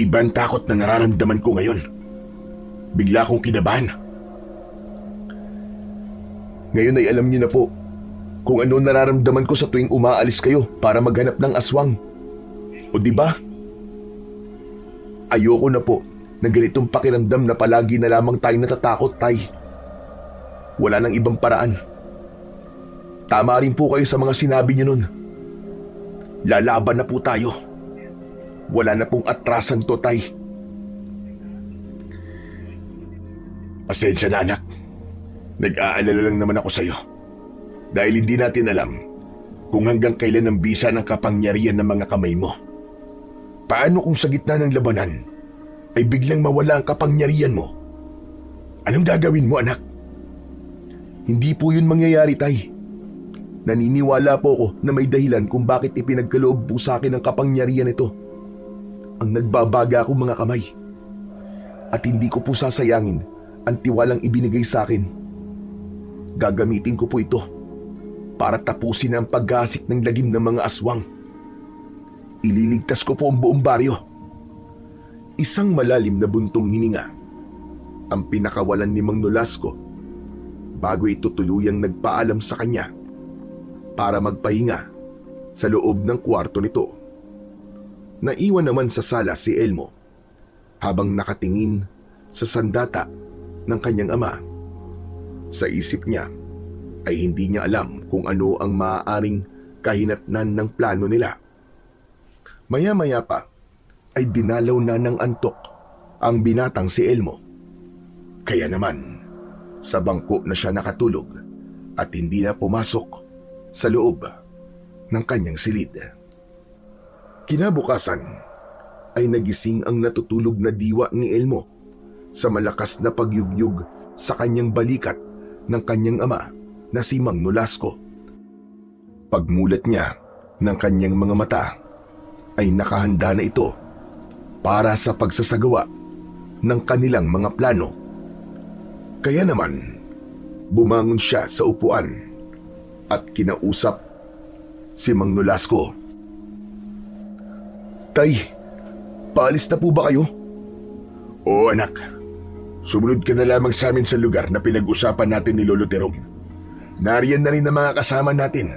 Ibang takot na nararamdaman ko ngayon. Bigla akong kinabahan. Ngayon ay alam niyo na po kung ano nararamdaman ko sa tuwing umaalis kayo para maghanap ng aswang. O di ba? Ayoko na po ng ganitong pakiramdam na palagi na lamang tayo natatakot, Tay. Wala nang ibang paraan. Tama rin po kayo sa mga sinabi niyo nun. Lalaban na po tayo. Wala na pong atrasan to, Tay. Pasensya na, anak. Nag-aalala lang naman ako sa'yo. Dahil hindi natin alam kung hanggang kailan ang bisa ng kapangyarihan ng mga kamay mo. Paano kung sa gitna ng labanan ay biglang mawala ang kapangyarihan mo? Anong gagawin mo, anak? Hindi po yun mangyayari, Tay. Naniniwala po ako na may dahilan kung bakit ipinagkaloob po sa akin ang kapangyarihan ito. Ang nagbabaga ako mga kamay. At hindi ko po sasayangin ang tiwalang ibinigay sa akin. Gagamitin ko po ito para tapusin ang paggasik ng lagim ng mga aswang. Ililigtas ko po ang buong baryo. Isang malalim na buntong hininga ang pinakawalan ni Mang Nolasco bago ito tuluyang nagpaalam sa kanya para magpahinga sa loob ng kwarto nito. Naiwan naman sa sala si Elmo habang nakatingin sa sandata ng kanyang ama. Sa isip niya ay hindi niya alam kung ano ang maaaring kahinatnan ng plano nila. Maya-maya pa ay dinalaw na ng antok ang binatang si Elmo. Kaya naman, sa bangko na siya nakatulog at hindi na pumasok sa loob ng kanyang silid. Kinabukasan ay nagising ang natutulog na diwa ni Elmo sa malakas na pagyugyug sa kanyang balikat ng kanyang ama na si Mang Nolasco. Pagmulat niya ng kanyang mga mata ay nakahanda na ito para sa pagsasagawa ng kanilang mga plano. Kaya naman, bumangon siya sa upuan at kinausap si Mang Nolasco. Tay, paalis na po ba kayo? Oo, anak. Sumunod ka na lamang sa amin sa lugar na pinag-usapan natin ni Lolo Terong. Nariyan na rin ang mga kasama natin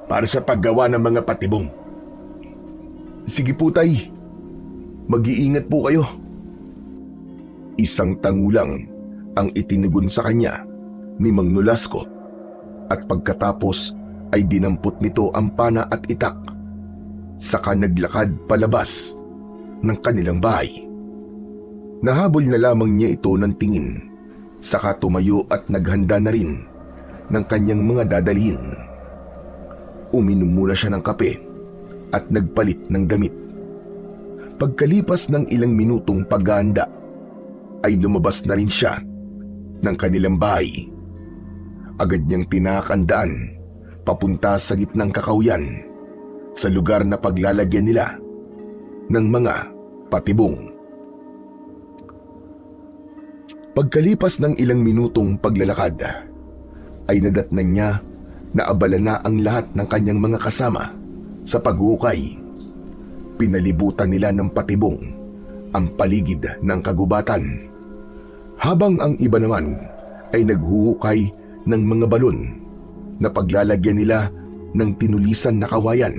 para sa paggawa ng mga patibong. Sige po, Tay. Mag-iingat po kayo. Isang tangulang ang itinugon sa kanya ni Mang Nolasco at pagkatapos ay dinampot nito ang pana at itak. Saka naglakad palabas ng kanilang bahay. Nahabol na lamang niya ito ng tingin, saka tumayo at naghanda na rin ng kanyang mga dadalhin. Uminom muna siya ng kape at nagpalit ng damit. Pagkalipas ng ilang minutong paghahanda, ay lumabas na rin siya ng kanilang bahay. Agad niyang tinakandaan papunta sa gitnang kakauyan sa lugar na paglalagyan nila ng mga patibong. Pagkalipas ng ilang minutong paglalakad, ay nadatnan niya na abala na ang lahat ng kanyang mga kasama sa paghukay. Pinalibutan nila ng patibong ang paligid ng kagubatan, habang ang iba naman ay naghuhukay ng mga balon na paglalagyan nila ng tinulisan na kawayan,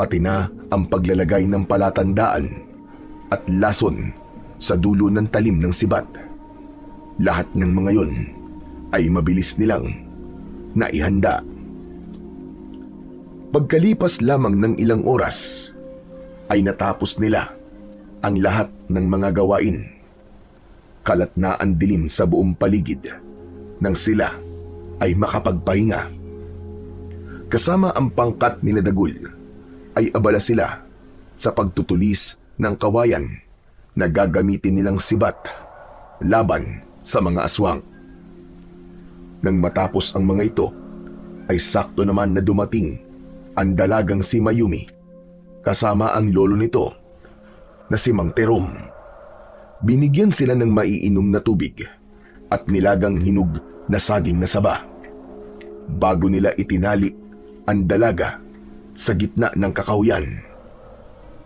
pati na ang paglalagay ng palatandaan at lason sa dulo ng talim ng sibat. Lahat ng mga yon ay mabilis nilang naihanda. Pagkalipas lamang ng ilang oras, ay natapos nila ang lahat ng mga gawain. Kalat na ang dilim sa buong paligid nang sila ay makapagpahinga. Kasama ang pangkat ni Dagul, ay abala sila sa pagtutulis ng kawayan na gagamitin nilang sibat laban sa mga aswang. Nang matapos ang mga ito, ay sakto naman na dumating ang dalagang si Mayumi kasama ang lolo nito na si Mang Terom. Binigyan sila ng maiinom na tubig at nilagang hinog na saging na saba bago nila itinali ang dalaga sa gitna ng kakauyan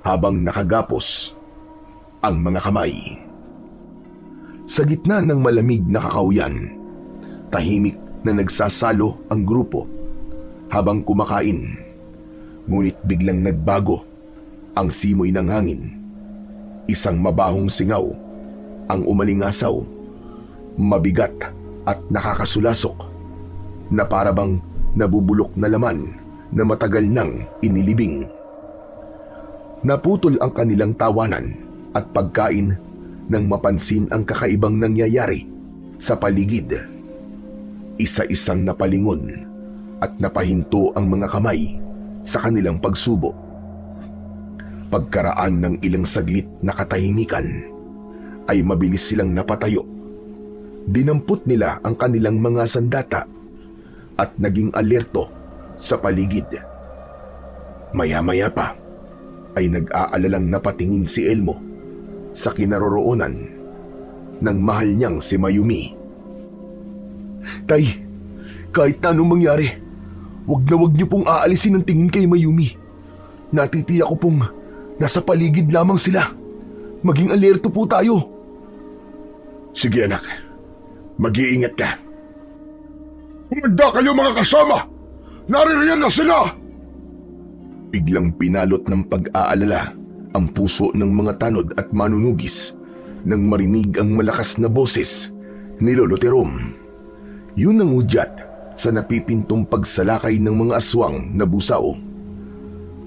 habang nakagapos ang mga kamay. Sa gitna ng malamig na kakauyan, tahimik na nagsasalo ang grupo habang kumakain. Ngunit biglang nagbago ang simoy ng hangin. Isang mabahong singaw ang umalingasaw, mabigat at nakakasulasok na parabang nabubulok na laman na matagal nang inilibing. Naputol ang kanilang tawanan at pagkain nang mapansin ang kakaibang nangyayari sa paligid. Isa-isang napalingon at napahinto ang mga kamay sa kanilang pagsubo. Pagkaraan ng ilang saglit na katahimikan, ay mabilis silang napatayo. Dinampot nila ang kanilang mga sandata at naging alerto sa paligid. Maya-maya pa ay nag-aalalang napatingin si Elmo sa kinaroroonan ng mahal niyang si Mayumi. Tay, kahit na anong mangyari, wag niyo pong aalisin ang tingin kay Mayumi. Natitiyak ko pong nasa paligid lamang sila. Maging alerto po tayo. Sige anak, mag-iingat ka. Humanda kayo mga kasama! Naririyan na sila! Biglang pinalot ng pag-aalala ang puso ng mga tanod at manunugis nang marinig ang malakas na boses ni Lolo Terom. Yun ang udyat sa napipintong pagsalakay ng mga aswang na busaw.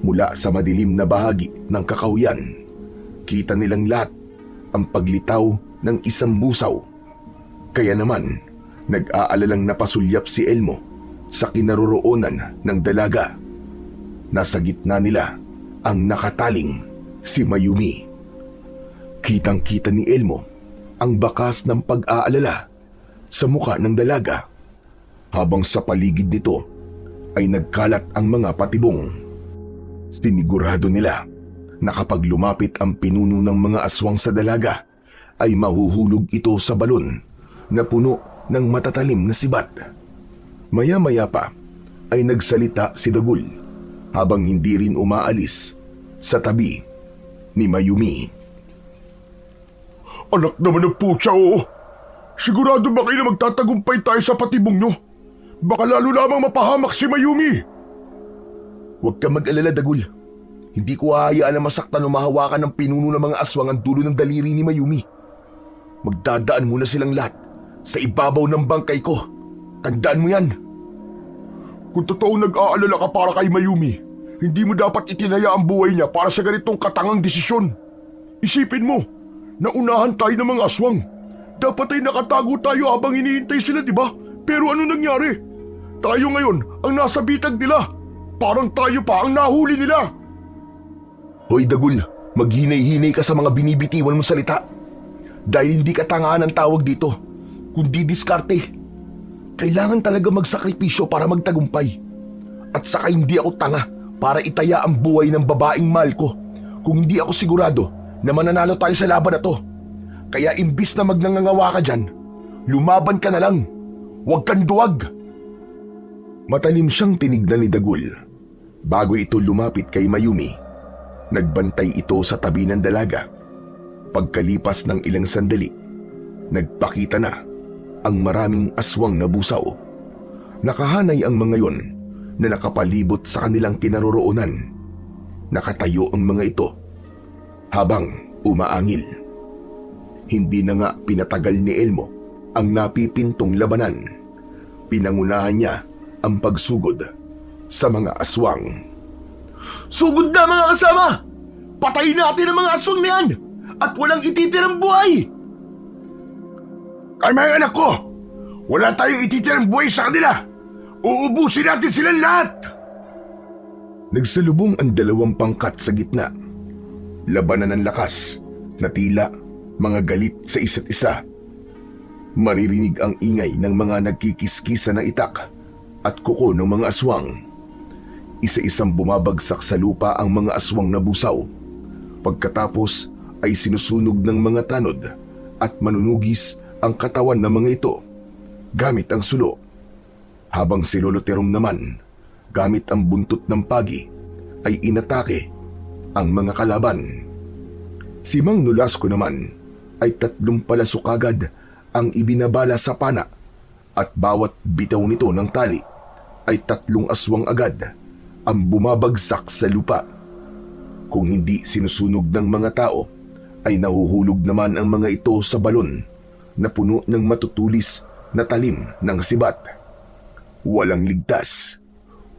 Mula sa madilim na bahagi ng kakauyan, kita nilang lahat ang paglitaw ng isang busaw. Kaya naman, nag-aalalang napasulyap si Elmo sa kinaroroonan ng dalaga. Nasa gitna nila ang nakataling si Mayumi. Kitang-kita ni Elmo ang bakas ng pag-aalala sa muka ng dalaga, habang sa paligid nito ay nagkalat ang mga patibong. Sinigurado nila na kapag lumapit ang pinuno ng mga aswang sa dalaga, ay mahuhulog ito sa balon na puno ng matatalim na sibat. Maya-maya pa ay nagsalita si Dagul habang hindi rin umaalis sa tabi ni Mayumi. Anak naman ng putya, oo. Sigurado ba kayo na magtatagumpay tayo sa patibong nyo? Baka lalo lamang mapahamak si Mayumi. Huwag ka mag-alala, Dagul. Hindi ko hahayaan na masaktan o mahawakan ng pinuno ng mga aswang ang dulo ng daliri ni Mayumi. Magdadaan muna silang lahat sa ibabaw ng bangkay ko. Tandaan mo yan. Kung totoong nag-aalala ka para kay Mayumi, hindi mo dapat itinaya ang buhay niya para sa ganitong katangang desisyon. Isipin mo, naunahan tayo ng mga aswang. Dapat ay nakatago tayo habang iniintay sila, di ba? Pero ano nangyari? Tayo ngayon ang nasa bitag nila. Parang tayo pa ang nahuli nila. Hoy Dagul, maghinay-hinay ka sa mga binibitiwan mong salita. Dahil hindi katangahan ang tawag dito, kundi diskarte. Kailangan talaga magsakripisyo para magtagumpay. At saka hindi ako tanga para itaya ang buhay ng babaeng mahal ko kung hindi ako sigurado na mananalo tayo sa laban na to. Kaya imbis na magnangangawa ka dyan, lumaban ka na lang. Huwag kang duwag. Matalim siyang tinignan ni Dagul bago ito lumapit kay Mayumi. Nagbantay ito sa tabi ng dalaga. Pagkalipas ng ilang sandali, nagpakita na ang maraming aswang na busaw. Nakahanay ang mga yon na nakapalibot sa kanilang kinaroroonan. Nakatayo ang mga ito habang umaangil. Hindi na nga pinatagal ni Elmo ang napipintong labanan. Pinangunahan niya ang pagsugod sa mga aswang. Sugod na mga kasama! Patayin natin ang mga aswang na yan! At walang ititirang buhay! Ay mga anak ko, wala tayong ititirang buhay sa kanila. Uubusin natin silang lahat. Nagsalubong ang dalawang pangkat sa gitna. Labanan ng lakas na tila mga galit sa isa't isa. Maririnig ang ingay ng mga nagkikiskisa na itak at kuko ng mga aswang. Isa-isang bumabagsak sa lupa ang mga aswang na busaw. Pagkatapos ay sinusunog ng mga tanod at manunugis ang katawan ng mga ito gamit ang sulo. Habang si Lolo Terom naman, gamit ang buntot ng pagi, ay inatake ang mga kalaban. Si Mang Nolasco naman ay 3 palasok agad ang ibinabala sa pana at bawat bitaw nito ng tali ay 3 aswang agad ang bumabagsak sa lupa. Kung hindi sinusunog ng mga tao, ay nahuhulog naman ang mga ito sa balon na puno ng matutulis na talim ng sibat. Walang ligtas,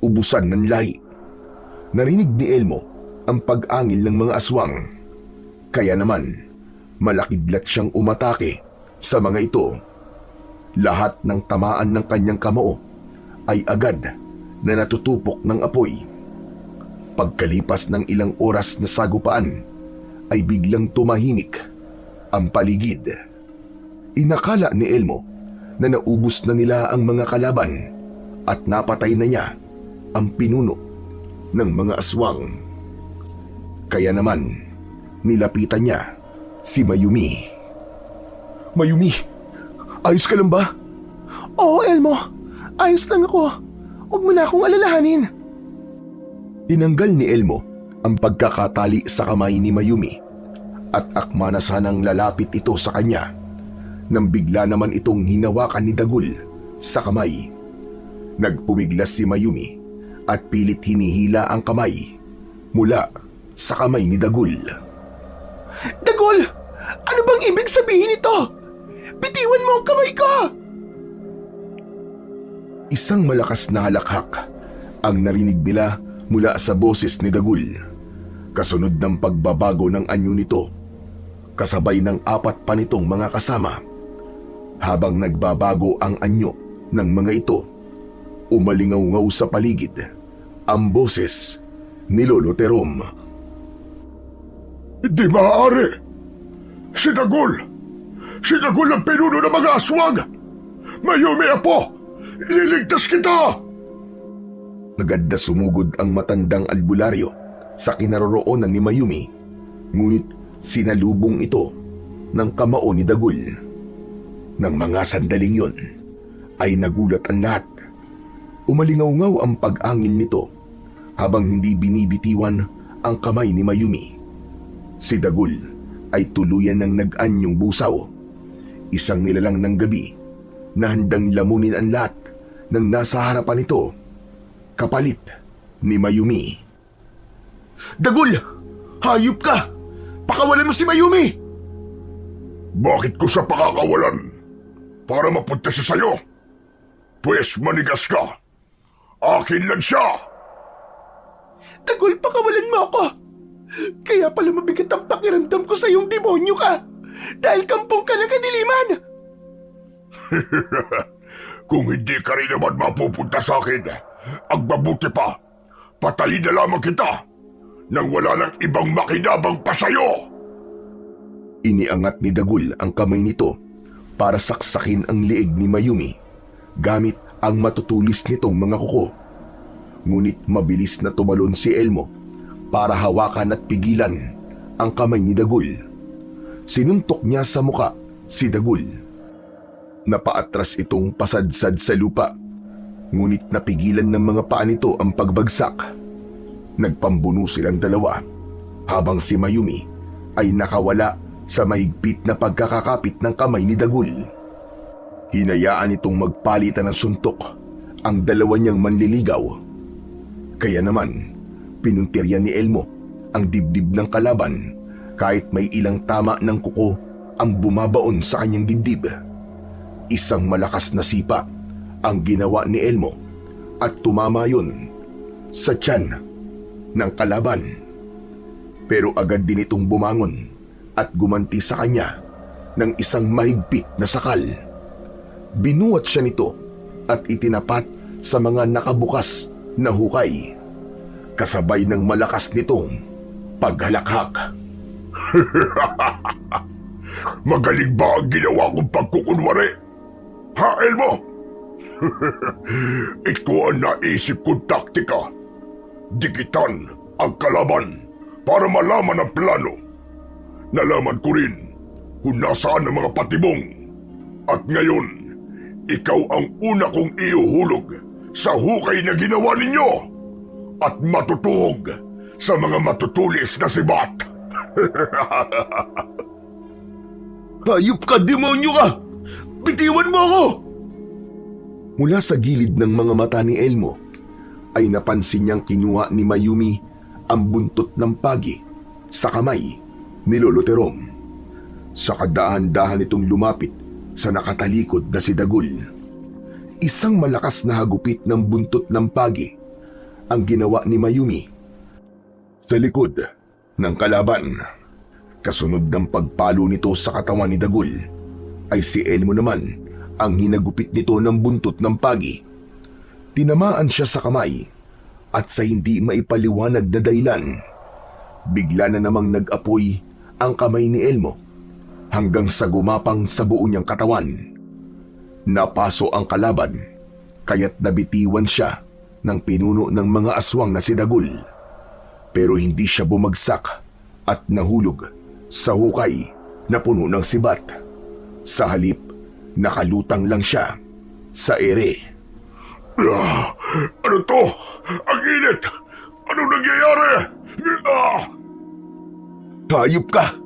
ubusan ng lahi. Narinig ni Elmo ang pag-angil ng mga aswang. Kaya naman, malakidlat siyang umatake sa mga ito. Lahat ng tamaan ng kanyang kamao ay agad na natutupok ng apoy. Pagkalipas ng ilang oras na sagupaan, ay biglang tumahimik ang paligid. Inakala ni Elmo na naubos na nila ang mga kalaban at napatay na niya ang pinuno ng mga aswang. Kaya naman, nilapitan niya si Mayumi. Mayumi, ayos ka lang ba? Oo, Elmo. Ayos lang ako. Huwag mo na akong alalahanin. Tinanggal ni Elmo ang pagkakatali sa kamay ni Mayumi at akma na sanang lalapit ito sa kanya nang bigla naman itong hinawakan ni Dagul sa kamay. Nagpumiglas si Mayumi at pilit hinihila ang kamay mula sa kamay ni Dagul. Dagol! Ano bang ibig sabihin nito? Bitiwan mo ang kamay ko! Isang malakas na halakhak ang narinig nila mula sa boses ni Dagul. Kasunod ng pagbabago ng anyo nito, kasabay ng 4 pa nitong mga kasama. Habang nagbabago ang anyo ng mga ito, umalingaw-ngaw sa paligid ang boses ni Lolo Terom. Hindi maaari! Si Dagul! Si Dagul ang pinuno ng mga aswang! Mayumi, apo! Ililigtas kita! Agad na sumugod ang matandang albularyo sa kinaroroonan ni Mayumi, ngunit sinalubong ito ng kamao ni Dagul. Nang mga sandaling yon, ay nagulat ang lahat. Umalingaw-ngaw ang pag-angil nito habang hindi binibitiwan ang kamay ni Mayumi. Si Dagul ay tuluyan ng nag-anyong busaw, isang nilalang ng gabi na handang lamunin ang lahat ng nasa harapan nito, kapalit ni Mayumi. Dagul! Hayop ka! Pakawalan mo si Mayumi! Bakit ko siya pakakawalan? Para mapunta siya sa'yo? Pwes manigas ka! Akin lang siya! Dagul, pakawalan mo ako! Kaya pala mabigat ang pakiramdam ko sa iyong demonyo ka! Dahil kampong ka ng kadiliman! Kung hindi ka rin naman mapupunta sa akin, ang mabuti pa, patayin na lamang kita nang wala nang ibang makinabang pa sa'yo! Iniangat ni Dagul ang kamay nito para saksakin ang liig ni Mayumi gamit ang matutulis nitong mga kuko. Ngunit mabilis na tumalon si Elmo para hawakan at pigilan ang kamay ni Dagul. Sinuntok niya sa muka si Dagul. Napaatras itong pasadsad sa lupa, ngunit napigilan ng mga paa nito ang pagbagsak. Nagpambuno silang dalawa habang si Mayumi ay nakawala sa mahigpit na pagkakakapit ng kamay ni Dagul. Hinayaan itong magpalitan ng suntok ang dalawa niyang manliligaw. Kaya naman, pinuntiryan ni Elmo ang dibdib ng kalaban kahit may ilang tama ng kuko ang bumabaon sa kanyang dibdib. Isang malakas na sipa ang ginawa ni Elmo at tumama yun sa tiyan ng kalaban. Pero agad din itong bumangon at gumanti sa kanya ng isang mahigpit na sakal. Binuhat siya nito at itinapat sa mga nakabukas na hukay, kasabay ng malakas nitong paghalakhak. Magaling ba ang ginawa kong pagkukunwari? Ha, Elmo? Ito ang naisip kong taktika. Dikitan ang kalaban para malaman ang plano. Nalaman ko rin kung nasaan ang mga patibong. At ngayon, ikaw ang una kong iuhulog sa hukay na ginawa ninyo at matutuhog sa mga matutulis na sibat. Hayop ka, demonyo ka! Bitiwan mo ako! Mula sa gilid ng mga mata ni Elmo ay napansin niyang kinuha ni Mayumi ang buntot ng pagi sa kamay ni Lolo Terom. Sa kadahan-dahan itong lumapit sa nakatalikod na si Dagul. Isang malakas na hagupit ng buntot ng pagi ang ginawa ni Mayumi sa likod ng kalaban. Kasunod ng pagpalo nito sa katawan ni Dagul ay si Elmo naman ang hinagupit nito ng buntot ng pagi. Tinamaan siya sa kamay at sa hindi maipaliwanag na dahilan, bigla na namang nag-apoy ang kamay ni Elmo hanggang sa gumapang sa buo niyang katawan. Napaso ang kalaban kaya't nabitiwan siya ng pinuno ng mga aswang na si Dagul. Pero hindi siya bumagsak at nahulog sa hukay na puno ng sibat. Sa halip, nakalutang lang siya sa ere. Ano to? Ang init! Ano nangyayari? Hayop ka!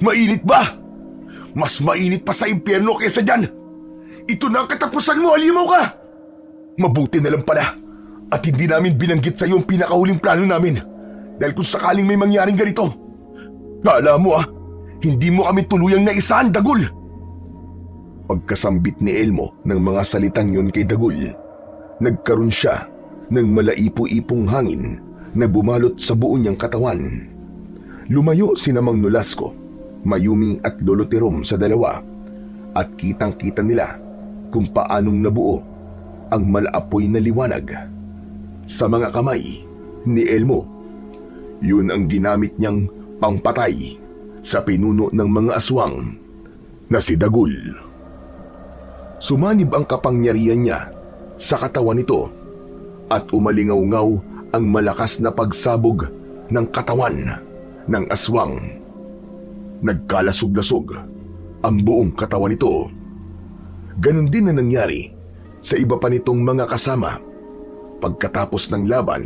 Mainit ba? Mas mainit pa sa impyerno kaysa dyan! Ito na ang katapusan mo, halimaw ka! Mabuti na lang pala at hindi namin binanggit sa iyo ang pinakahuling plano namin dahil kung sakaling may mangyaring ganito. Kala mo hindi mo kami tuluyang naisahan, Dagul! Pagkasambit ni Elmo ng mga salitang yun kay Dagul, nagkaroon siya ng malaipo-ipong hangin na bumalot sa buo niyang katawan. Lumayo si Mang Nolasco, Mayumi at Lolo Terom sa dalawa at kitang-kita nila kung paanong nabuo ang malaapoy na liwanag sa mga kamay ni Elmo. Yun ang ginamit niyang pangpatay sa pinuno ng mga aswang na si Dagul. Sumanib ang kapangyarihan niya sa katawan nito at umalingaw-ngaw ang malakas na pagsabog ng katawan ng aswang. Nagkalasog-lasog ang buong katawan nito. Ganon din na nangyari sa iba pa nitong mga kasama. Pagkatapos ng laban,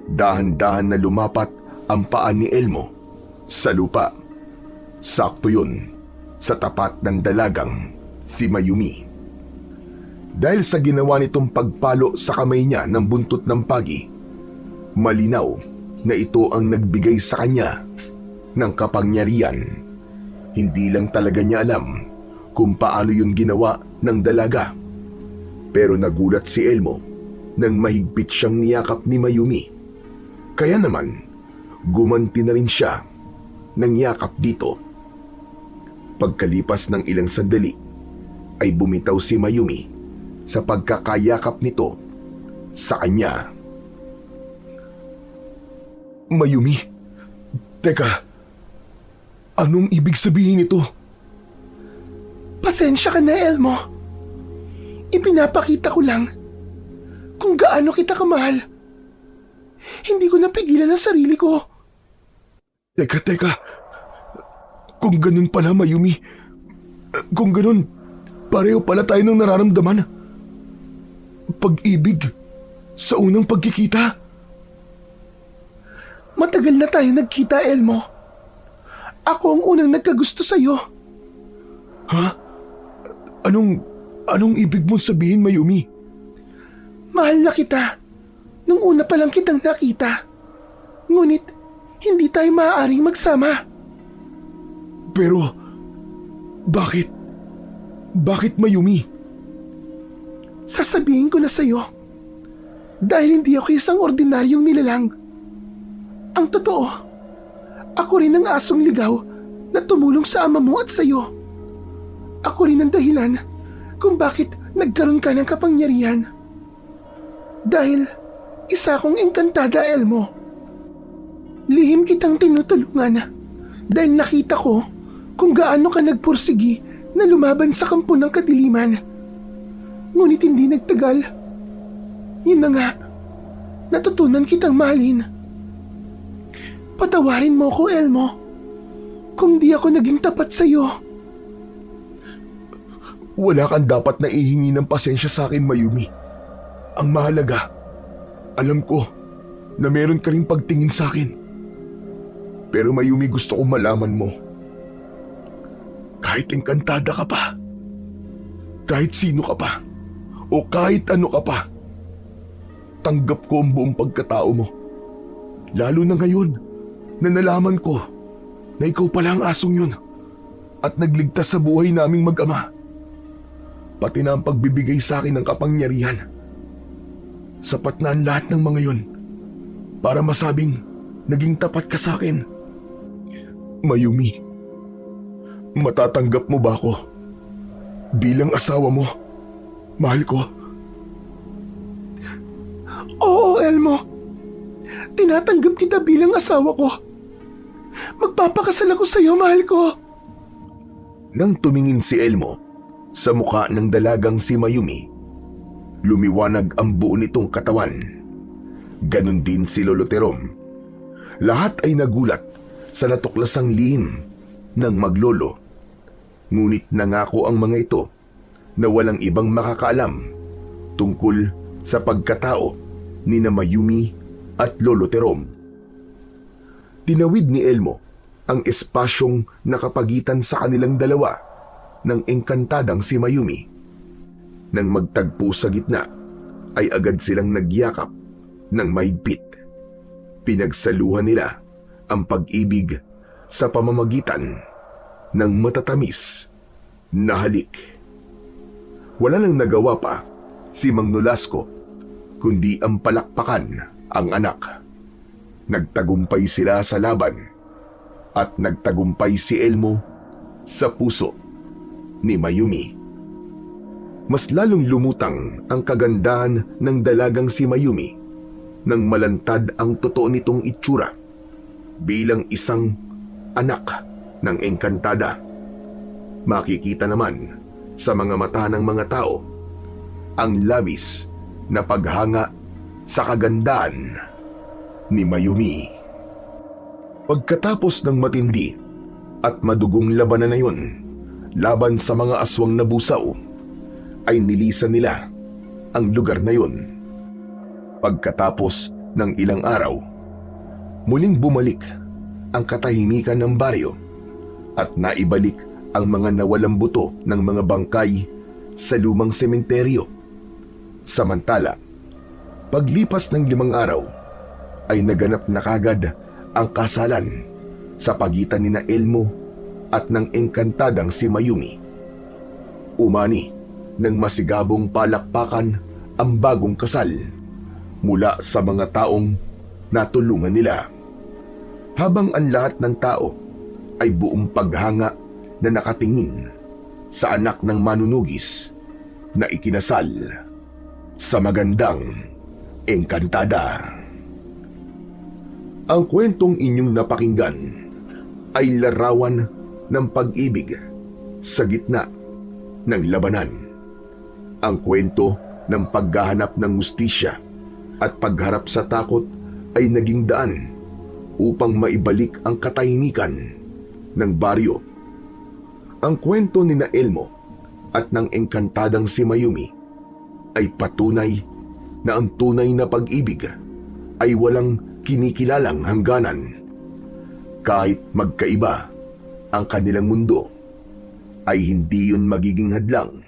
dahan-dahan na lumapat ang paa ni Elmo sa lupa. Sakto yun sa tapat ng dalagang si Mayumi. Dahil sa ginawa nitong pagpalo sa kamay niya ng buntot ng pagi, malinaw na ito ang nagbigay sa kanya ng kapangyarihan. Hindi lang talaga niya alam kung paano yun ginawa ng dalaga. Pero nagulat si Elmo nang mahigpit siyang niyakap ni Mayumi. Kaya naman, gumanti na rin siya ng yakap dito. Pagkalipas ng ilang sandali, ay bumitaw si Mayumi sa pagkakayakap nito sa kanya. Mayumi, teka, anong ibig sabihin ito? Pasensya ka na, Elmo. Ipinapakita ko lang kung gaano kita kamahal. Hindi ko napigilan ang sarili ko. Teka. Kung ganun pala, Mayumi. Kung ganun, pareho pala tayo ng nararamdaman. Pag-ibig sa unang pagkikita. Matagal na tayo nagkita, Elmo. Ako ang unang nagkagusto sa'yo. Ha? Anong ibig mong sabihin, Mayumi? Mahal na kita nung una pa lang kitang nakita. Ngunit, hindi tayo maaaring magsama. Pero, bakit? Bakit, Mayumi? Sasabihin ko na sa'yo. Dahil hindi ako isang ordinaryong nilalang. Ang totoo, ako rin ang asong ligaw na tumulong sa ama mo at sa'yo. Ako rin ang dahilan kung bakit nagkaroon ka ng kapangyarihan. Dahil isa akong engkantada, Elmo. Lihim kitang tinutulungan dahil nakita ko kung gaano ka nagpursigi na lumaban sa kampo ng kadiliman. Ngunit hindi nagtagal. Yun na nga, natutunan kitang mahalin. Patawarin mo ko, Elmo, kung di ako naging tapat sa'yo. Wala kang dapat na ihingi ng pasensya sa akin, Mayumi. Ang mahalaga, alam ko na meron ka ring pagtingin sa akin. Pero Mayumi, gusto kong malaman mo. Kahit engkantada ka pa, kahit sino ka pa, o kahit ano ka pa, tanggap ko ang buong pagkatao mo. Lalo na ngayon na nalaman ko na ikaw pala ang asong yun at nagligtas sa buhay naming mag-ama. Pati na ang pagbibigay sa akin ng kapangyarihan. Sapat na ang lahat ng mga yun para masabing naging tapat ka sa akin. Mayumi, matatanggap mo ba ako bilang asawa mo? Mahal ko. Oo, Elmo. Tinatanggap kita bilang asawa ko. Magpapakasal ako sa iyo, mahal ko. Nang tumingin si Elmo sa mukha ng dalagang si Mayumi, lumiwanag ang buo nitong katawan. Ganon din si Lolo Terom. Lahat ay nagulat sa natuklasang lihim ng maglolo. Ngunit nangako ang mga ito na walang ibang makakaalam tungkol sa pagkatao ni na Mayumi at Lolo Terom. Tinawid ni Elmo ang espasyong nakapagitan sa kanilang dalawa ng engkantadang si Mayumi. Nang magtagpo sa gitna, ay agad silang nagyakap ng mahigpit. Pinagsaluhan nila ang pag-ibig sa pamamagitan ng matatamis na halik. Wala nang nagawa pa si Mang Nolasco kundi ang palakpakan ang anak. Nagtagumpay sila sa laban at nagtagumpay si Elmo sa puso ni Mayumi. Mas lalong lumutang ang kagandahan ng dalagang si Mayumi nang malantad ang totoo nitong itsura bilang isang anak ng engkantada. Makikita naman sa mga mata ng mga tao ang labis na paghanga sa kagandahan ni Mayumi. Pagkatapos ng matindi at madugong labanan na yun, laban sa mga aswang na busaw, ay nilisan nila ang lugar na yun. Pagkatapos ng ilang araw, muling bumalik ang katahimikan ng baryo at naibalik ang mga nawalang buto ng mga bangkay sa lumang sementeryo. Samantala, paglipas ng 5 araw, ay naganap na kagad ang kasalan sa pagitan ni na Elmo at ng engkantadang si Mayumi. Umani ng masigabong palakpakan ang bagong kasal mula sa mga taong natulungan nila. Habang ang lahat ng tao ay buong paghanga na nakatingin sa anak ng manunugis na ikinasal sa magandang engkantada. Ang kwentong inyong napakinggan ay larawan ng pag-ibig sa gitna ng labanan. Ang kwento ng paghahanap ng hustisya at pagharap sa takot ay naging daan upang maibalik ang katahimikan ng baryo. Ang kwento ni na Elmo at ng engkantadang si Mayumi ay patunay na ang tunay na pag-ibig ay walang kinikilalang hangganan. Kahit magkaiba ang kanilang mundo, ay hindi yun magiging hadlang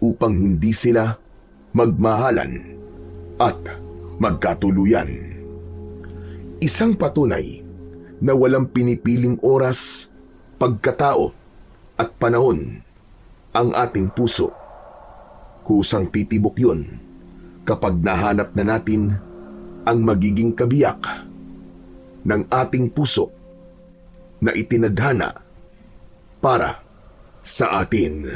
upang hindi sila magmahalan at magkatuluyan. Isang patunay na walang pinipiling oras, pagkatao at panahon ang ating puso. Kusang titibok yun kapag nahanap na natin ang magiging kabiyak ng ating puso na itinadhana para sa atin.